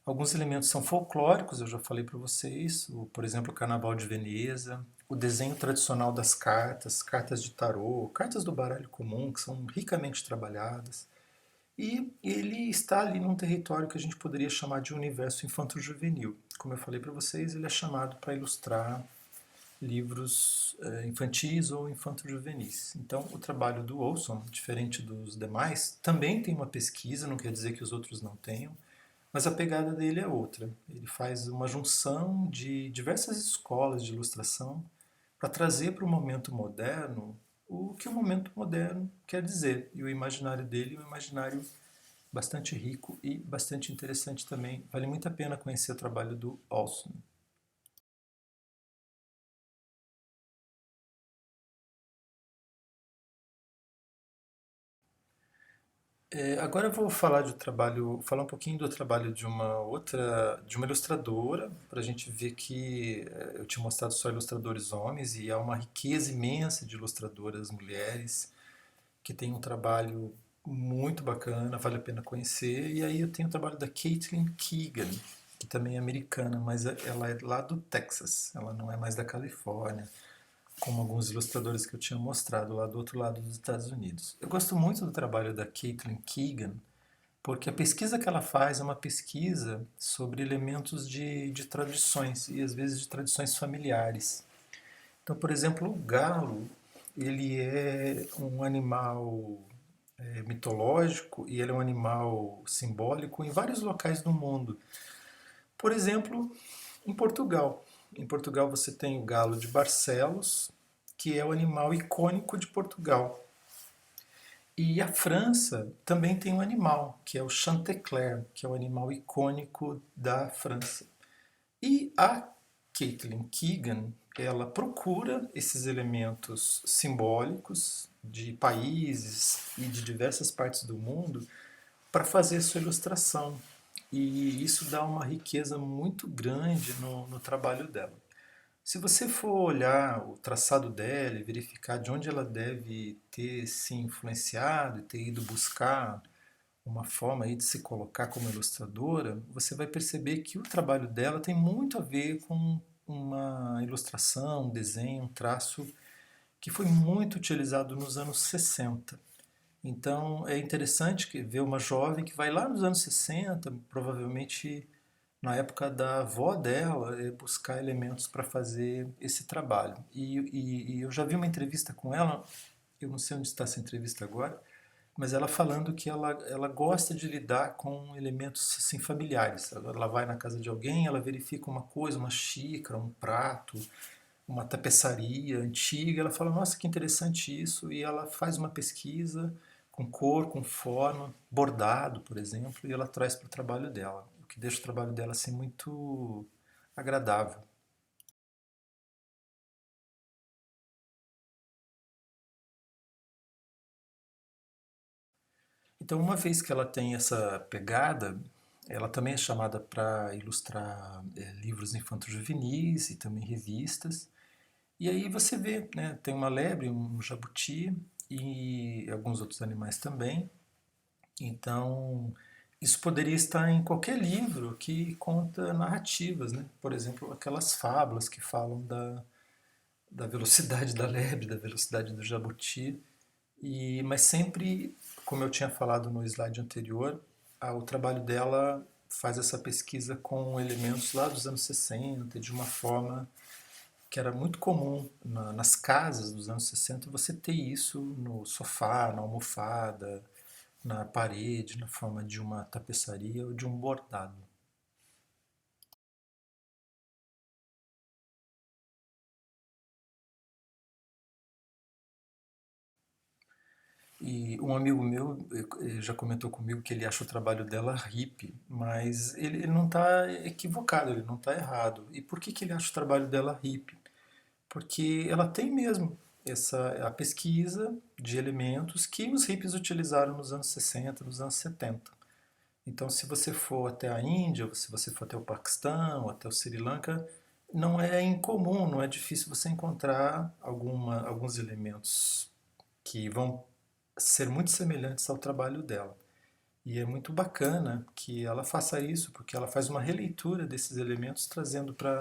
Alguns elementos são folclóricos, eu já falei para vocês, por exemplo, o Carnaval de Veneza, o desenho tradicional das cartas, cartas de tarô, cartas do baralho comum, que são ricamente trabalhadas. E ele está ali num território que a gente poderia chamar de universo infanto-juvenil. Como eu falei para vocês, ele é chamado para ilustrar livros infantis ou infanto-juvenis. Então, o trabalho do Olson, diferente dos demais, também tem uma pesquisa, não quer dizer que os outros não tenham, mas a pegada dele é outra. Ele faz uma junção de diversas escolas de ilustração para trazer para o momento moderno o que o momento moderno quer dizer. E o imaginário dele é um imaginário bastante rico e bastante interessante também. Vale muito a pena conhecer o trabalho do Olson. Agora eu vou falar de trabalho, falar um pouquinho do trabalho de uma outra, de uma ilustradora, para a gente ver que eu tinha mostrado só ilustradores homens e há uma riqueza imensa de ilustradoras mulheres que tem um trabalho muito bacana, vale a pena conhecer. E aí eu tenho o trabalho da Caitlin Keegan, que também é americana, mas ela é lá do Texas, ela não é mais da Califórnia, como alguns ilustradores que eu tinha mostrado lá do outro lado dos Estados Unidos. Eu gosto muito do trabalho da Caitlin Keegan, porque a pesquisa que ela faz é uma pesquisa sobre elementos de tradições, e às vezes de tradições familiares. Então, por exemplo, o galo, ele é um animal mitológico e ele é um animal simbólico em vários locais do mundo. Por exemplo, em Portugal. Em Portugal você tem o galo de Barcelos, que é o animal icônico de Portugal. E a França também tem um animal, que é o Chantecler, que é o animal icônico da França. E a Caitlin Keegan, ela procura esses elementos simbólicos de países e de diversas partes do mundo para fazer sua ilustração. E isso dá uma riqueza muito grande no trabalho dela. Se você for olhar o traçado dela e verificar de onde ela deve ter se influenciado e ter ido buscar uma forma aí de se colocar como ilustradora, você vai perceber que o trabalho dela tem muito a ver com uma ilustração, um desenho, um traço que foi muito utilizado nos anos 60. Então é interessante ver uma jovem que vai lá nos anos 60, provavelmente na época da avó dela, buscar elementos para fazer esse trabalho. E eu já vi uma entrevista com ela, eu não sei onde está essa entrevista agora, mas ela falando que ela gosta de lidar com elementos assim, familiares. Ela vai na casa de alguém, ela verifica uma coisa, uma xícara, um prato, uma tapeçaria antiga, ela fala, nossa, que interessante isso, e ela faz uma pesquisa com cor, com forma, bordado, por exemplo, e ela traz para o trabalho dela, o que deixa o trabalho dela assim muito agradável. Então, uma vez que ela tem essa pegada, ela também é chamada para ilustrar livros infanto-juvenis e também revistas. E aí você vê, né, tem uma lebre, um jabuti e alguns outros animais também. Então, isso poderia estar em qualquer livro que conta narrativas, né? Por exemplo, aquelas fábulas que falam da velocidade da lebre, da velocidade do jabuti. Mas sempre, como eu tinha falado no slide anterior, o trabalho dela faz essa pesquisa com elementos lá dos anos 60, de uma forma que era muito comum nas casas dos anos 60 você ter isso no sofá, na almofada, na parede, na forma de uma tapeçaria ou de um bordado. E um amigo meu já comentou comigo que ele acha o trabalho dela hippie, mas ele não está equivocado, ele não está errado. E por que ele acha o trabalho dela hippie? Porque ela tem mesmo a pesquisa de elementos que os hippies utilizaram nos anos 60, nos anos 70. Então, se você for até a Índia, se você for até o Paquistão, até o Sri Lanka, não é incomum, não é difícil você encontrar alguns elementos que vão ser muito semelhantes ao trabalho dela. E é muito bacana que ela faça isso, porque ela faz uma releitura desses elementos, trazendo para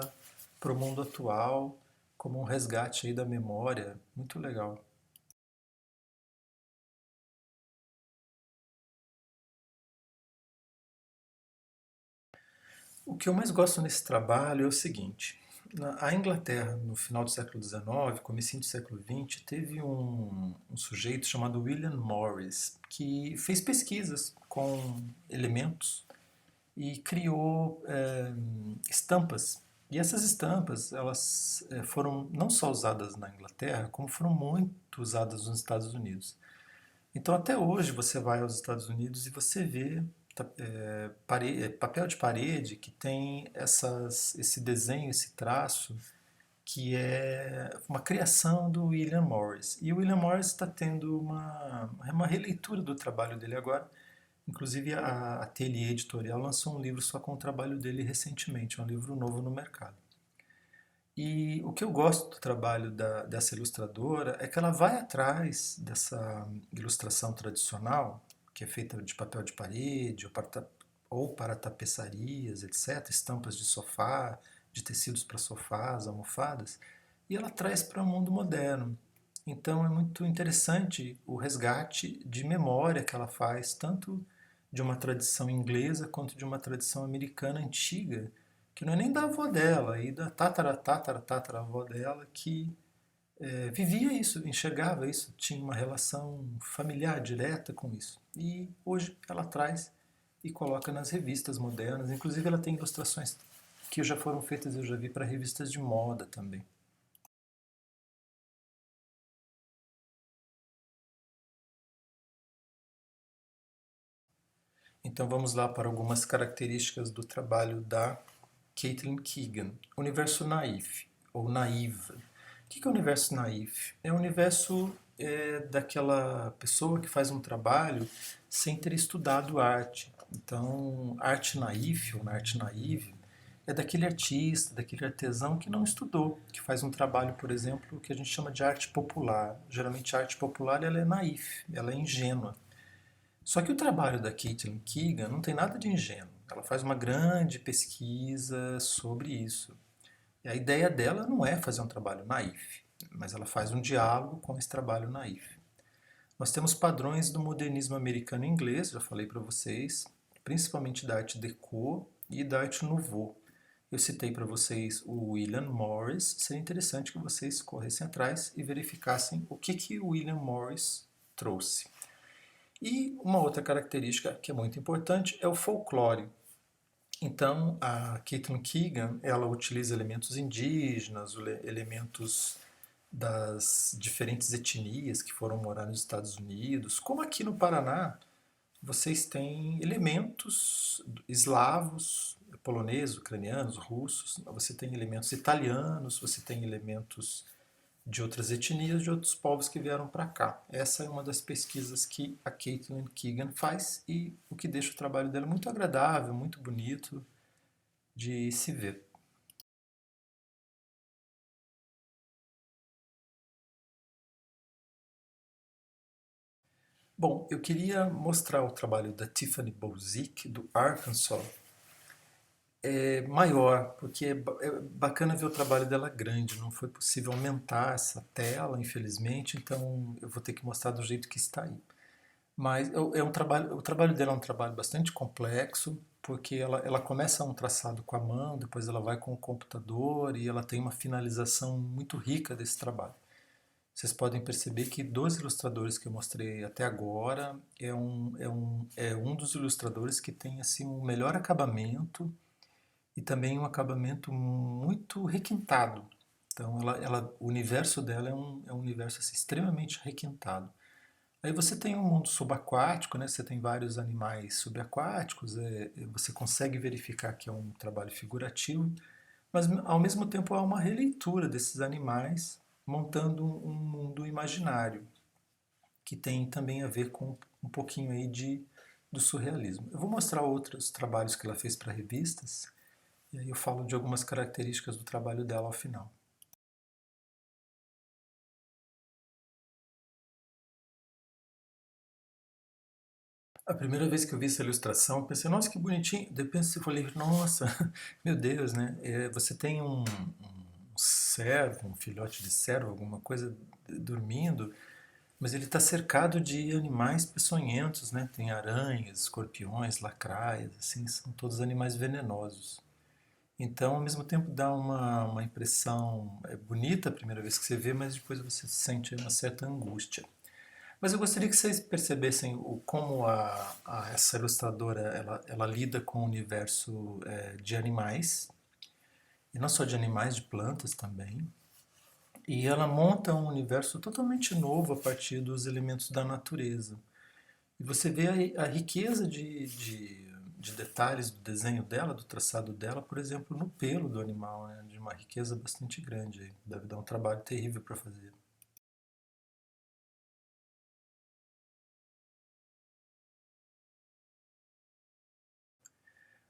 o mundo atual, como um resgate aí da memória. Muito legal. O que eu mais gosto nesse trabalho é o seguinte: a Inglaterra, no final do século XIX, comecinho do século XX, teve um sujeito chamado William Morris, que fez pesquisas com elementos e criou estampas. E essas estampas, elas foram não só usadas na Inglaterra, como foram muito usadas nos Estados Unidos. Então, até hoje, você vai aos Estados Unidos e você vê papel de parede que tem esse desenho, esse traço, que é uma criação do William Morris. E o William Morris está tendo uma releitura do trabalho dele agora. Inclusive, a Ateliê Editorial lançou um livro só com o trabalho dele recentemente, um livro novo no mercado. E o que eu gosto do trabalho dessa ilustradora é que ela vai atrás dessa ilustração tradicional, que é feita de papel de parede ou para tapeçarias, etc., estampas de sofá, de tecidos para sofás, almofadas, e ela traz para o mundo moderno. Então é muito interessante o resgate de memória que ela faz, tanto de uma tradição inglesa quanto de uma tradição americana antiga, que não é nem da avó dela, e da tataravó dela, que vivia isso, enxergava isso, tinha uma relação familiar direta com isso. E hoje ela traz e coloca nas revistas modernas, inclusive ela tem ilustrações que já foram feitas, eu já vi para revistas de moda também. Então vamos lá para algumas características do trabalho da Caitlin Keegan. Universo naif, ou naive. O que é o universo naif? É o universo daquela pessoa que faz um trabalho sem ter estudado arte. Então, arte naif, ou arte naive, é daquele artista, daquele artesão que não estudou, que faz um trabalho, por exemplo, que a gente chama de arte popular. Geralmente a arte popular ela é naif, ela é ingênua. Só que o trabalho da Caitlin Keegan não tem nada de ingênuo. Ela faz uma grande pesquisa sobre isso. E a ideia dela não é fazer um trabalho naif, mas ela faz um diálogo com esse trabalho naif. Nós temos padrões do modernismo americano e inglês, já falei para vocês, principalmente da arte déco e da arte nouveau. Eu citei para vocês o William Morris, seria interessante que vocês corressem atrás e verificassem o que o William Morris trouxe. E uma outra característica que é muito importante é o folclore. Então, a Caitlin Keegan, ela utiliza elementos indígenas, elementos das diferentes etnias que foram morar nos Estados Unidos, como aqui no Paraná, vocês têm elementos eslavos, poloneses, ucranianos, russos, você tem elementos italianos, você tem elementos de outras etnias, de outros povos que vieram para cá. Essa é uma das pesquisas que a Caitlin Keegan faz e o que deixa o trabalho dela muito agradável, muito bonito de se ver. Bom, eu queria mostrar o trabalho da Tiffany Bouzic, do Arkansas, maior, porque é bacana ver o trabalho dela grande. Não foi possível aumentar essa tela, infelizmente, então eu vou ter que mostrar do jeito que está aí. Mas o trabalho dela é um trabalho bastante complexo, porque ela começa um traçado com a mão, depois ela vai com o computador e ela tem uma finalização muito rica desse trabalho. Vocês podem perceber que dos ilustradores que eu mostrei até agora é um dos ilustradores que tem assim um melhor acabamento e também um acabamento muito requintado. Então o universo dela é um universo assim, extremamente requintado. Aí você tem um mundo subaquático, né? Você tem vários animais subaquáticos, você consegue verificar que é um trabalho figurativo, mas ao mesmo tempo há uma releitura desses animais montando um mundo imaginário, que tem também a ver com um pouquinho aí do surrealismo. Eu vou mostrar outros trabalhos que ela fez para revistas, e aí eu falo de algumas características do trabalho dela ao final. A primeira vez que eu vi essa ilustração, eu pensei, nossa, que bonitinho. Depois eu falei, nossa, meu Deus, né? Você tem um cervo, um filhote de cervo, alguma coisa dormindo, mas ele está cercado de animais peçonhentos, né? Tem aranhas, escorpiões, lacraias, assim, são todos animais venenosos. Então, ao mesmo tempo, dá uma impressão bonita a primeira vez que você vê, mas depois você sente uma certa angústia. Mas eu gostaria que vocês percebessem como essa ilustradora ela lida com o universo de animais, e não só de animais, de plantas também. E ela monta um universo totalmente novo a partir dos elementos da natureza. E você vê a riqueza de detalhes do desenho dela, do traçado dela, por exemplo, no pelo do animal, né? De uma riqueza bastante grande. Deve dar um trabalho terrível para fazer.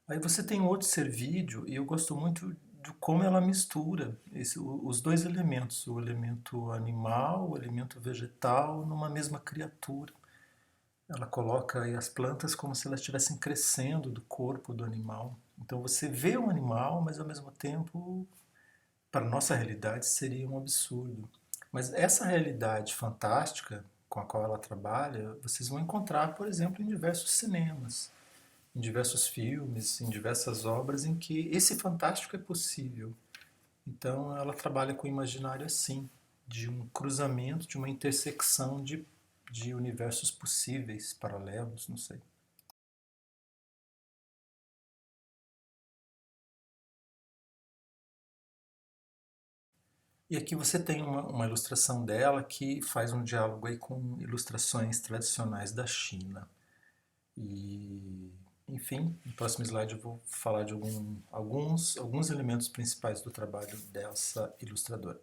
Aí você tem outro servídeo, e eu gosto muito de como ela mistura os dois elementos, o elemento animal, o elemento vegetal, numa mesma criatura. Ela coloca aí as plantas como se elas estivessem crescendo do corpo do animal. Então você vê um animal, mas ao mesmo tempo, para a nossa realidade, seria um absurdo. Mas essa realidade fantástica com a qual ela trabalha, vocês vão encontrar, por exemplo, em diversos cinemas, em diversos filmes, em diversas obras em que esse fantástico é possível. Então ela trabalha com o imaginário assim, de um cruzamento, de uma intersecção de universos possíveis, paralelos, não sei. E aqui você tem uma ilustração dela que faz um diálogo aí com ilustrações tradicionais da China. E, enfim, no próximo slide eu vou falar de alguns elementos principais do trabalho dessa ilustradora.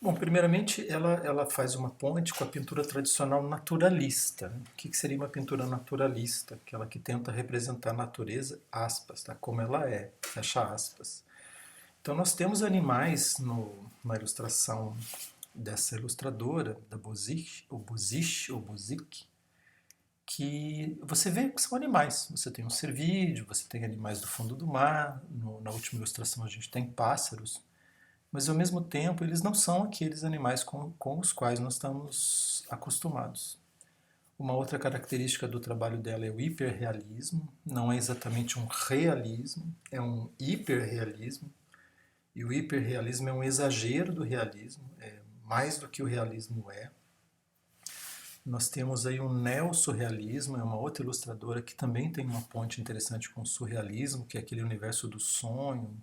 Bom, primeiramente ela faz uma ponte com a pintura tradicional naturalista. O que seria uma pintura naturalista? Aquela que tenta representar a natureza, aspas, tá? Como ela é, fecha aspas. Então nós temos animais na ilustração dessa ilustradora, da Bozic, que você vê que são animais. Você tem um cervídeo, você tem animais do fundo do mar, na última ilustração a gente tem pássaros, mas ao mesmo tempo eles não são aqueles animais com os quais nós estamos acostumados. Uma outra característica do trabalho dela é o hiperrealismo, não é exatamente um realismo, é um hiperrealismo, e o hiperrealismo é um exagero do realismo, é mais do que o realismo é. Nós temos aí um neo-surrealismo, é uma outra ilustradora que também tem uma ponte interessante com o surrealismo, que é aquele universo do sonho,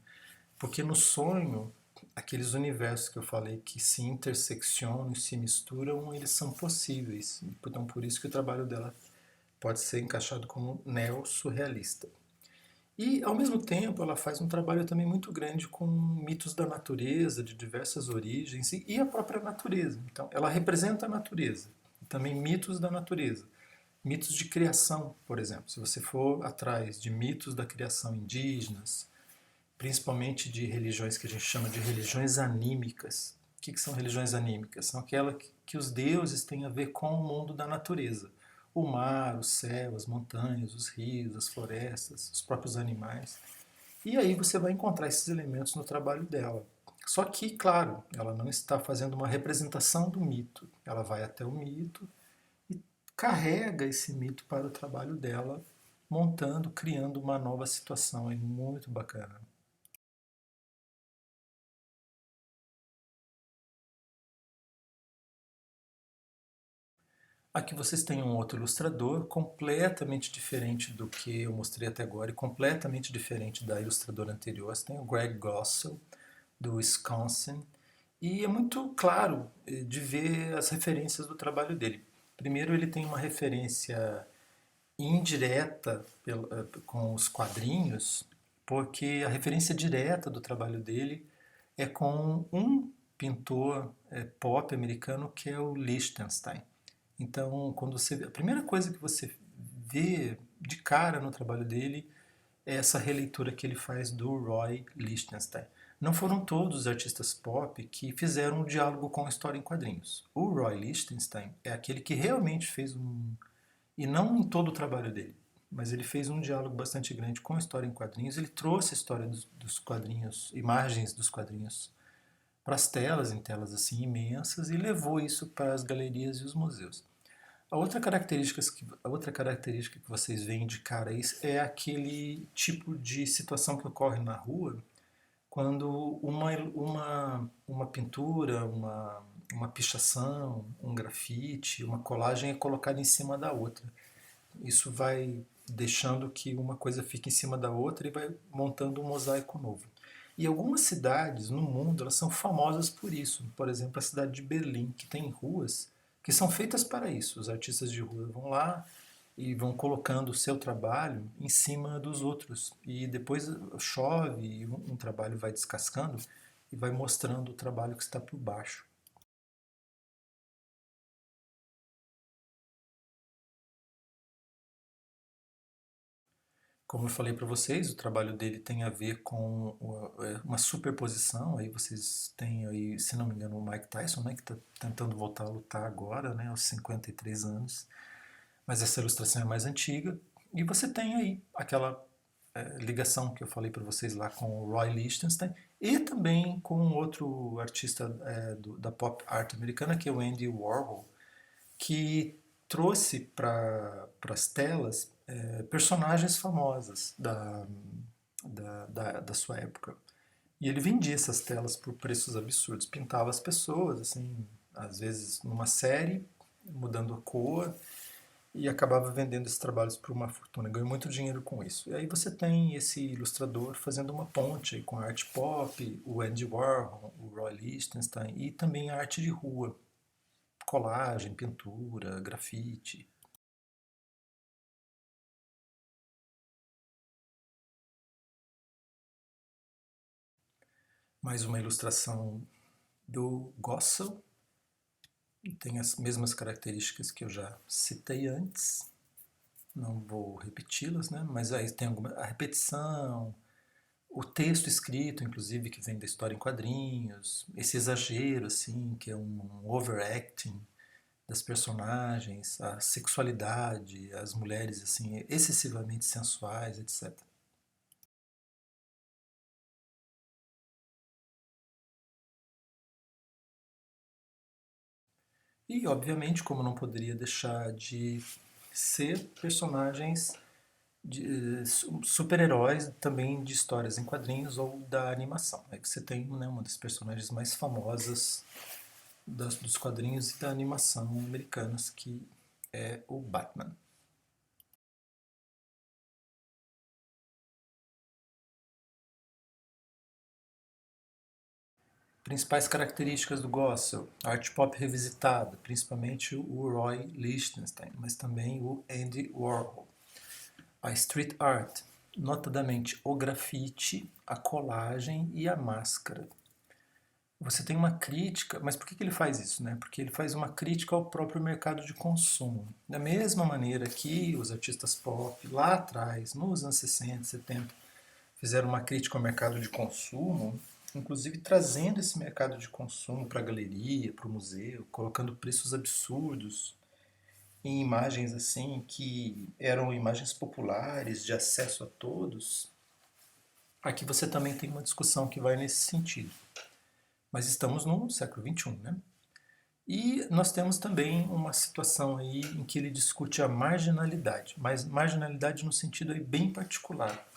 porque no sonho, aqueles universos que eu falei que se interseccionam e se misturam, eles são possíveis. Então, por isso que o trabalho dela pode ser encaixado como neo-surrealista. E, ao mesmo tempo, ela faz um trabalho também muito grande com mitos da natureza, de diversas origens, e a própria natureza. Então, ela representa a natureza, e também mitos da natureza. Mitos de criação, por exemplo. Se você for atrás de mitos da criação indígenas, principalmente de religiões que a gente chama de religiões anímicas. O que são religiões anímicas? São aquelas que os deuses têm a ver com o mundo da natureza. O mar, o céu, as montanhas, os rios, as florestas, os próprios animais. E aí você vai encontrar esses elementos no trabalho dela. Só que, claro, ela não está fazendo uma representação do mito. Ela vai até o mito e carrega esse mito para o trabalho dela, montando, criando uma nova situação. É muito bacana. Aqui vocês têm um outro ilustrador completamente diferente do que eu mostrei até agora e completamente diferente da ilustradora anterior. Você tem o Greg Gossel, do Wisconsin, e é muito claro de ver as referências do trabalho dele. Primeiro, ele tem uma referência indireta com os quadrinhos, porque a referência direta do trabalho dele é com um pintor pop americano que é o Lichtenstein. Então, a primeira coisa que você vê de cara no trabalho dele é essa releitura que ele faz do Roy Lichtenstein. Não foram todos os artistas pop que fizeram um diálogo com a história em quadrinhos. O Roy Lichtenstein é aquele que realmente fez e não em todo o trabalho dele, mas ele fez um diálogo bastante grande com a história em quadrinhos. Ele trouxe a história dos quadrinhos, imagens dos quadrinhos para as telas, em telas assim imensas, e levou isso para as galerias e os museus. A outra característica que vocês veem de cara é aquele tipo de situação que ocorre na rua quando uma pintura, uma pichação, um grafite, uma colagem é colocada em cima da outra. Isso vai deixando que uma coisa fique em cima da outra e vai montando um mosaico novo. E algumas cidades no mundo elas são famosas por isso. Por exemplo, a cidade de Berlim, que tem ruas que são feitas para isso. Os artistas de rua vão lá e vão colocando o seu trabalho em cima dos outros. E depois chove e um trabalho vai descascando e vai mostrando o trabalho que está por baixo. Como eu falei para vocês, o trabalho dele tem a ver com uma superposição. Aí vocês têm aí, se não me engano, o Mike Tyson, né, que está tentando voltar a lutar agora, né, aos 53 anos. Mas essa ilustração é mais antiga. E você tem aí aquela ligação que eu falei para vocês lá com o Roy Lichtenstein e também com outro artista da pop art americana, que é o Andy Warhol, que trouxe para as telas personagens famosas da sua época. E ele vendia essas telas por preços absurdos, pintava as pessoas, assim, às vezes numa série, mudando a cor, e acabava vendendo esses trabalhos por uma fortuna. Ganhou muito dinheiro com isso. E aí você tem esse ilustrador fazendo uma ponte com a arte pop, o Andy Warhol, o Roy Lichtenstein e também a arte de rua, colagem, pintura, grafite. Mais uma ilustração do Gossel, tem as mesmas características que eu já citei antes, não vou repeti-las, né? Mas aí tem a repetição, o texto escrito, inclusive, que vem da história em quadrinhos, esse exagero, assim, que é um overacting das personagens, a sexualidade, as mulheres, assim, excessivamente sensuais, etc. E, obviamente, como não poderia deixar de ser personagens de super-heróis também de histórias em quadrinhos ou da animação. É que você tem, né, uma das personagens mais famosas dos quadrinhos e da animação americanas, que é o Batman. Principais características do Gossel: a arte pop revisitada, principalmente o Roy Lichtenstein, mas também o Andy Warhol. A street art, notadamente o grafite, a colagem e a máscara. Você tem uma crítica, mas por que ele faz isso? Né? Porque ele faz uma crítica ao próprio mercado de consumo. Da mesma maneira que os artistas pop, lá atrás, nos anos 60, 70, fizeram uma crítica ao mercado de consumo, inclusive trazendo esse mercado de consumo para a galeria, para o museu, colocando preços absurdos em imagens assim que eram imagens populares, de acesso a todos. Aqui você também tem uma discussão que vai nesse sentido. Mas estamos no século XXI, né? E nós temos também uma situação aí em que ele discute a marginalidade, mas marginalidade no sentido aí bem particular.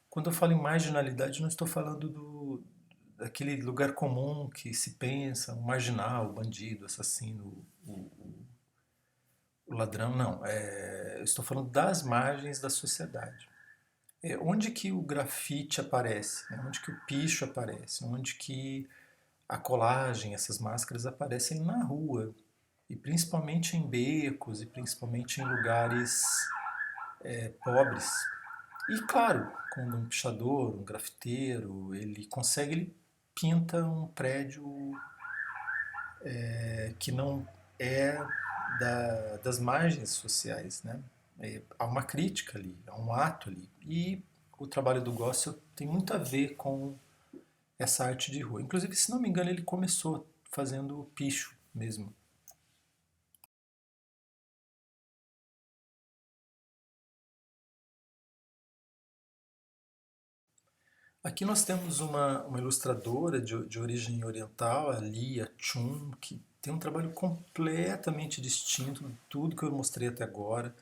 Quando eu falo em marginalidade, não estou falando daquele lugar comum que se pensa, o marginal, o bandido, o assassino, O ladrão, não. Eu estou falando das margens da sociedade. Onde que o grafite aparece? Né? Onde que o picho aparece? Onde que a colagem, essas máscaras aparecem na rua. E principalmente em becos, e principalmente em lugares pobres. E claro, quando um pichador, um grafiteiro, ele consegue, ele pinta um prédio que não é das margens sociais, né? Há uma crítica ali, há um ato ali. E o trabalho do Gossel tem muito a ver com essa arte de rua. Inclusive, se não me engano, ele começou fazendo picho mesmo. Aqui nós temos uma ilustradora de origem oriental, a Lia Chun, que tem um trabalho completamente distinto de tudo que eu mostrei até agora.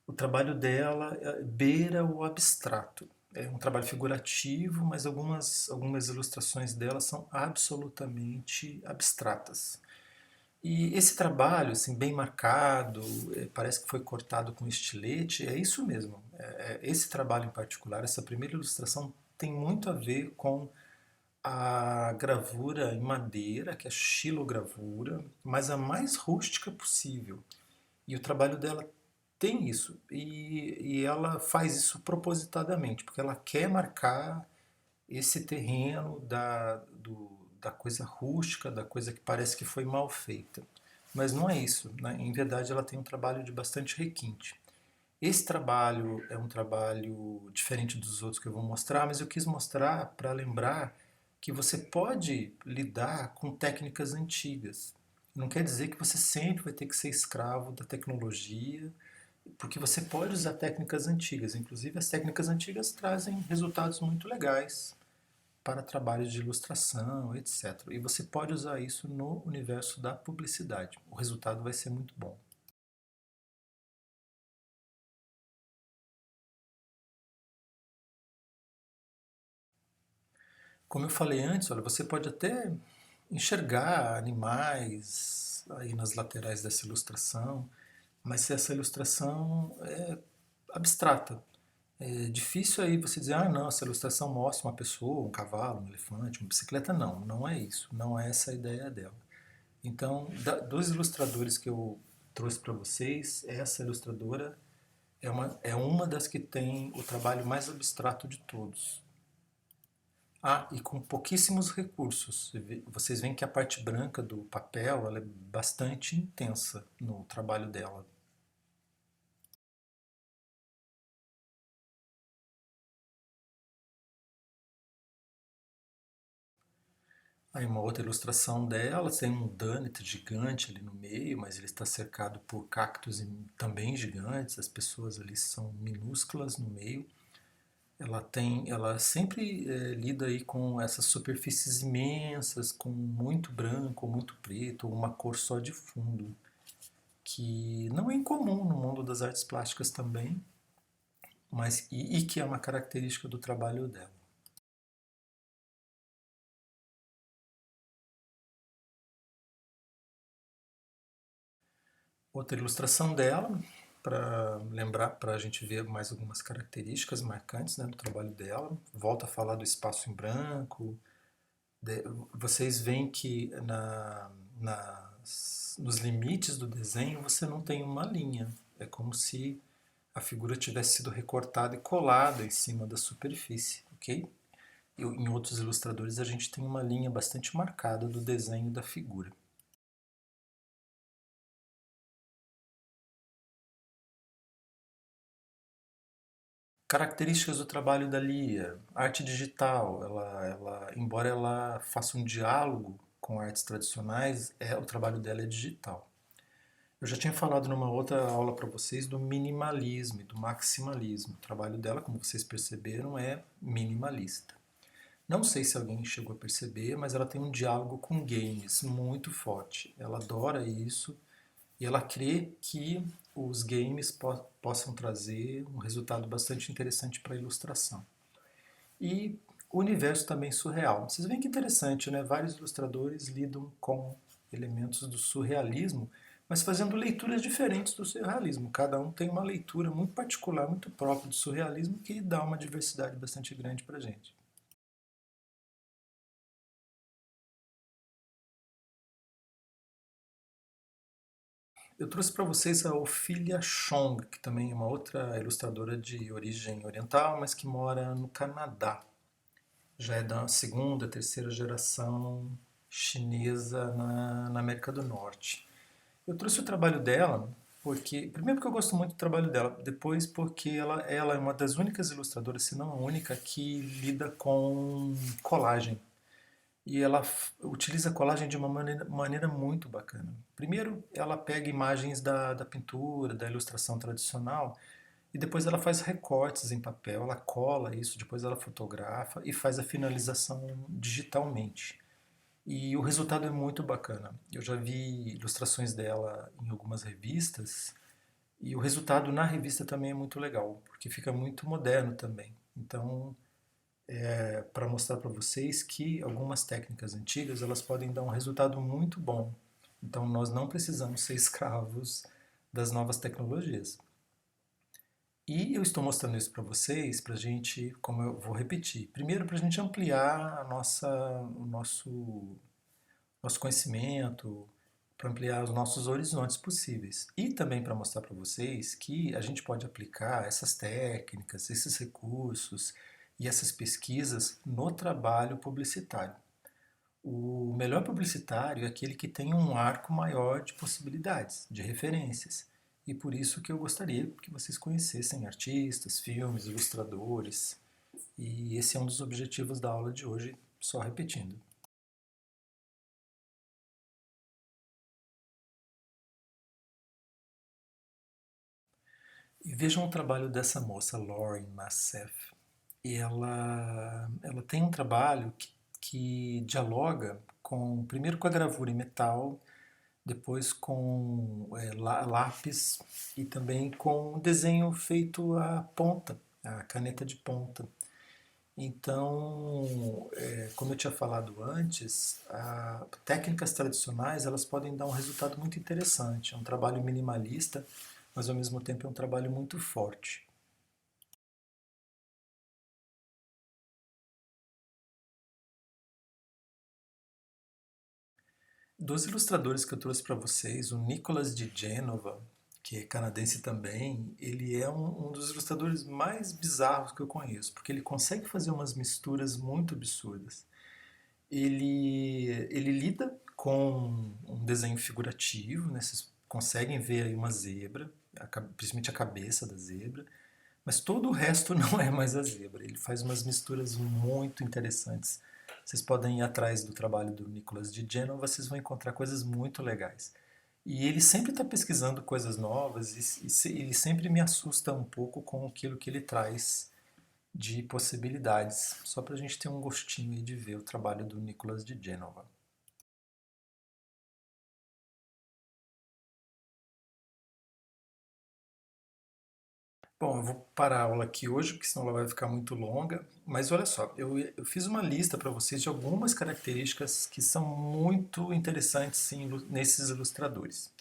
O trabalho dela beira o abstrato. É um trabalho figurativo, mas algumas ilustrações dela são absolutamente abstratas. E esse trabalho, assim, bem marcado, parece que foi cortado com estilete, é isso mesmo. Esse trabalho em particular, essa primeira ilustração, tem muito a ver com a gravura em madeira, que é a xilogravura, mas a mais rústica possível. E o trabalho dela tem isso. E ela faz isso propositadamente, porque ela quer marcar esse terreno da coisa rústica, da coisa que parece que foi mal feita. Mas não é isso. Né? Em verdade, ela tem um trabalho de bastante requinte. Esse trabalho é um trabalho diferente dos outros que eu vou mostrar, mas eu quis mostrar para lembrar que você pode lidar com técnicas antigas. Não quer dizer que você sempre vai ter que ser escravo da tecnologia, porque você pode usar técnicas antigas. Inclusive, as técnicas antigas trazem resultados muito legais para trabalhos de ilustração, etc. E você pode usar isso no universo da publicidade. O resultado vai ser muito bom. Como eu falei antes, olha, você pode até enxergar animais aí nas laterais dessa ilustração, mas se essa ilustração é abstrata, é difícil aí você dizer, ah, não, essa ilustração mostra uma pessoa, um cavalo, um elefante, uma bicicleta. Não, não é isso, não é essa a ideia dela. Então, dos ilustradores que eu trouxe para vocês, essa ilustradora é uma das que tem o trabalho mais abstrato de todos. Ah, e com pouquíssimos recursos. Vocês veem que a parte branca do papel ela é bastante intensa no trabalho dela. Aí uma outra ilustração dela tem um Dunnett gigante ali no meio, mas ele está cercado por cactos também gigantes. As pessoas ali são minúsculas no meio. Ela sempre lida aí com essas superfícies imensas, com muito branco, muito preto, ou uma cor só de fundo, que não é incomum no mundo das artes plásticas também, mas e que é uma característica do trabalho dela. Outra ilustração dela, para lembrar, para a gente ver mais algumas características marcantes, né, do trabalho dela. Volta a falar do espaço em branco. De, vocês veem que nos limites do desenho você não tem uma linha. É como se a figura tivesse sido recortada e colada em cima da superfície, ok? Em outros ilustradores a gente tem uma linha bastante marcada do desenho da figura. Características do trabalho da Lia, arte digital, embora ela faça um diálogo com artes tradicionais, o trabalho dela é digital. Eu já tinha falado numa outra aula para vocês do minimalismo e do maximalismo. O trabalho dela, como vocês perceberam, é minimalista. Não sei se alguém chegou a perceber, mas ela tem um diálogo com games muito forte. Ela adora isso e ela crê que os games possam trazer um resultado bastante interessante para a ilustração. E o universo também surreal. Vocês veem que interessante, né? Vários ilustradores lidam com elementos do surrealismo, mas fazendo leituras diferentes do surrealismo. Cada um tem uma leitura muito particular, muito própria do surrealismo, que dá uma diversidade bastante grande para a gente. Eu trouxe para vocês a Ophelia Chong, que também é uma outra ilustradora de origem oriental, mas que mora no Canadá. Já é da segunda, terceira geração chinesa na América do Norte. Eu trouxe o trabalho dela porque, primeiro porque eu gosto muito do trabalho dela, depois porque ela é uma das únicas ilustradoras, se não a única, que lida com colagem. E ela utiliza a colagem de uma maneira muito bacana. Primeiro, ela pega imagens da pintura, da ilustração tradicional, e depois ela faz recortes em papel, ela cola isso, depois ela fotografa e faz a finalização digitalmente. E o resultado é muito bacana. Eu já vi ilustrações dela em algumas revistas, e o resultado na revista também é muito legal, porque fica muito moderno também. Então, para mostrar para vocês que algumas técnicas antigas elas podem dar um resultado muito bom. Então nós não precisamos ser escravos das novas tecnologias. E eu estou mostrando isso para vocês, para a gente, como eu vou repetir, primeiro para a gente ampliar o nosso conhecimento, para ampliar os nossos horizontes possíveis. E também para mostrar para vocês que a gente pode aplicar essas técnicas, esses recursos e essas pesquisas no trabalho publicitário. O melhor publicitário é aquele que tem um arco maior de possibilidades, de referências. E por isso que eu gostaria que vocês conhecessem artistas, filmes, ilustradores. E esse é um dos objetivos da aula de hoje, só repetindo. E vejam o trabalho dessa moça, Lauren Massef. E ela tem um trabalho que dialoga primeiro com a gravura em metal, depois com lápis e também com um desenho feito à ponta, a caneta de ponta. Então, como eu tinha falado antes, técnicas tradicionais elas podem dar um resultado muito interessante. É um trabalho minimalista, mas ao mesmo tempo é um trabalho muito forte. Dos ilustradores que eu trouxe para vocês, o Nicolas de Genova, que é canadense também, ele é um dos ilustradores mais bizarros que eu conheço, porque ele consegue fazer umas misturas muito absurdas. Ele lida com um desenho figurativo, né? Vocês conseguem ver aí uma zebra, principalmente a cabeça da zebra, mas todo o resto não é mais a zebra. Ele faz umas misturas muito interessantes. Vocês podem ir atrás do trabalho do Nicolas de Genoa, vocês vão encontrar coisas muito legais. E ele sempre está pesquisando coisas novas e ele sempre me assusta um pouco com aquilo que ele traz de possibilidades, só para a gente ter um gostinho aí de ver o trabalho do Nicolas de Genova. Bom, eu vou parar a aula aqui hoje, porque senão ela vai ficar muito longa. Mas olha só, eu fiz uma lista para vocês de algumas características que são muito interessantes sim, nesses ilustradores.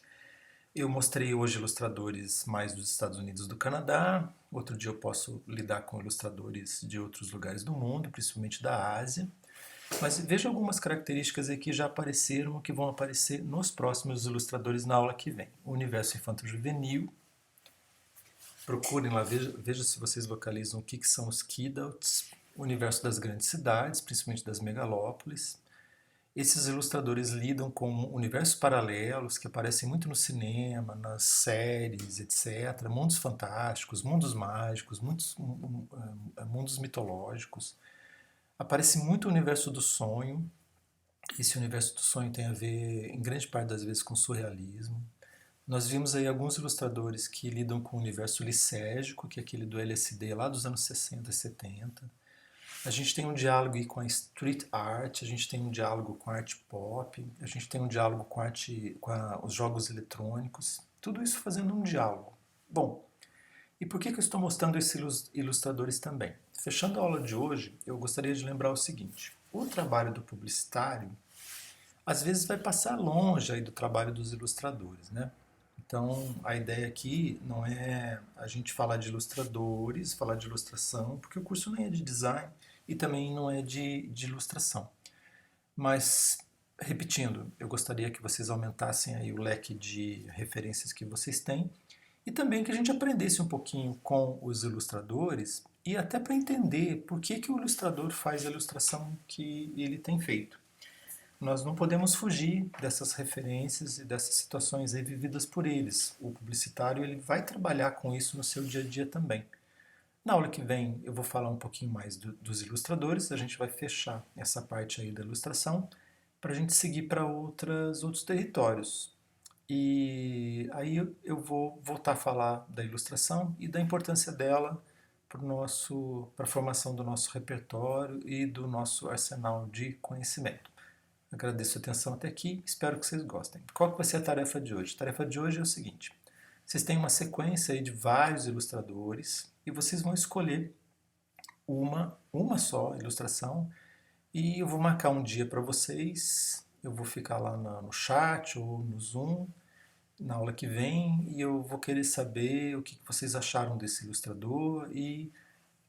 Eu mostrei hoje ilustradores mais dos Estados Unidos e do Canadá. Outro dia eu posso lidar com ilustradores de outros lugares do mundo, principalmente da Ásia. Mas veja algumas características aí que já apareceram, que vão aparecer nos próximos ilustradores na aula que vem. O universo infanto-juvenil. Procurem lá, veja se vocês localizam o que são os kidults. O universo das grandes cidades, principalmente das megalópolis. Esses ilustradores lidam com universos paralelos que aparecem muito no cinema, nas séries, etc. Mundos fantásticos, mundos mágicos, mundos mitológicos. Aparece muito o universo do sonho. Esse universo do sonho tem a ver, em grande parte das vezes, com surrealismo. Nós vimos aí alguns ilustradores que lidam com o universo lisérgico, que é aquele do LSD lá dos anos 60 e 70. A gente tem um diálogo aí com a street art, a gente tem um diálogo com a arte pop, a gente tem um diálogo com, os jogos eletrônicos, tudo isso fazendo um diálogo. Bom, e por que eu estou mostrando esses ilustradores também? Fechando a aula de hoje, eu gostaria de lembrar o seguinte: o trabalho do publicitário, às vezes vai passar longe aí do trabalho dos ilustradores, né? Então, a ideia aqui não é a gente falar de ilustradores, falar de ilustração, porque o curso nem é de design e também não é de ilustração. Mas, repetindo, eu gostaria que vocês aumentassem aí o leque de referências que vocês têm e também que a gente aprendesse um pouquinho com os ilustradores e até para entender por que o ilustrador faz a ilustração que ele tem feito. Nós não podemos fugir dessas referências e dessas situações aí vividas por eles. O publicitário ele vai trabalhar com isso no seu dia a dia também. Na aula que vem eu vou falar um pouquinho mais dos ilustradores, a gente vai fechar essa parte aí da ilustração para a gente seguir para outros territórios. E aí eu vou voltar a falar da ilustração e da importância dela para a formação do nosso repertório e do nosso arsenal de conhecimento. Agradeço a atenção até aqui, espero que vocês gostem. Qual que vai ser a tarefa de hoje? A tarefa de hoje é o seguinte: vocês têm uma sequência aí de vários ilustradores e vocês vão escolher uma só ilustração e eu vou marcar um dia para vocês. Eu vou ficar lá no chat ou no Zoom na aula que vem e eu vou querer saber o que vocês acharam desse ilustrador e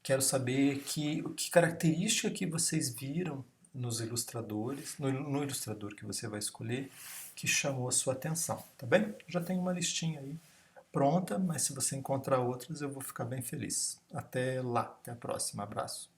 quero saber que característica que vocês viram nos ilustradores, no ilustrador que você vai escolher, que chamou a sua atenção, tá bem? Já tem uma listinha aí pronta, mas se você encontrar outras eu vou ficar bem feliz. Até lá, até a próxima, abraço.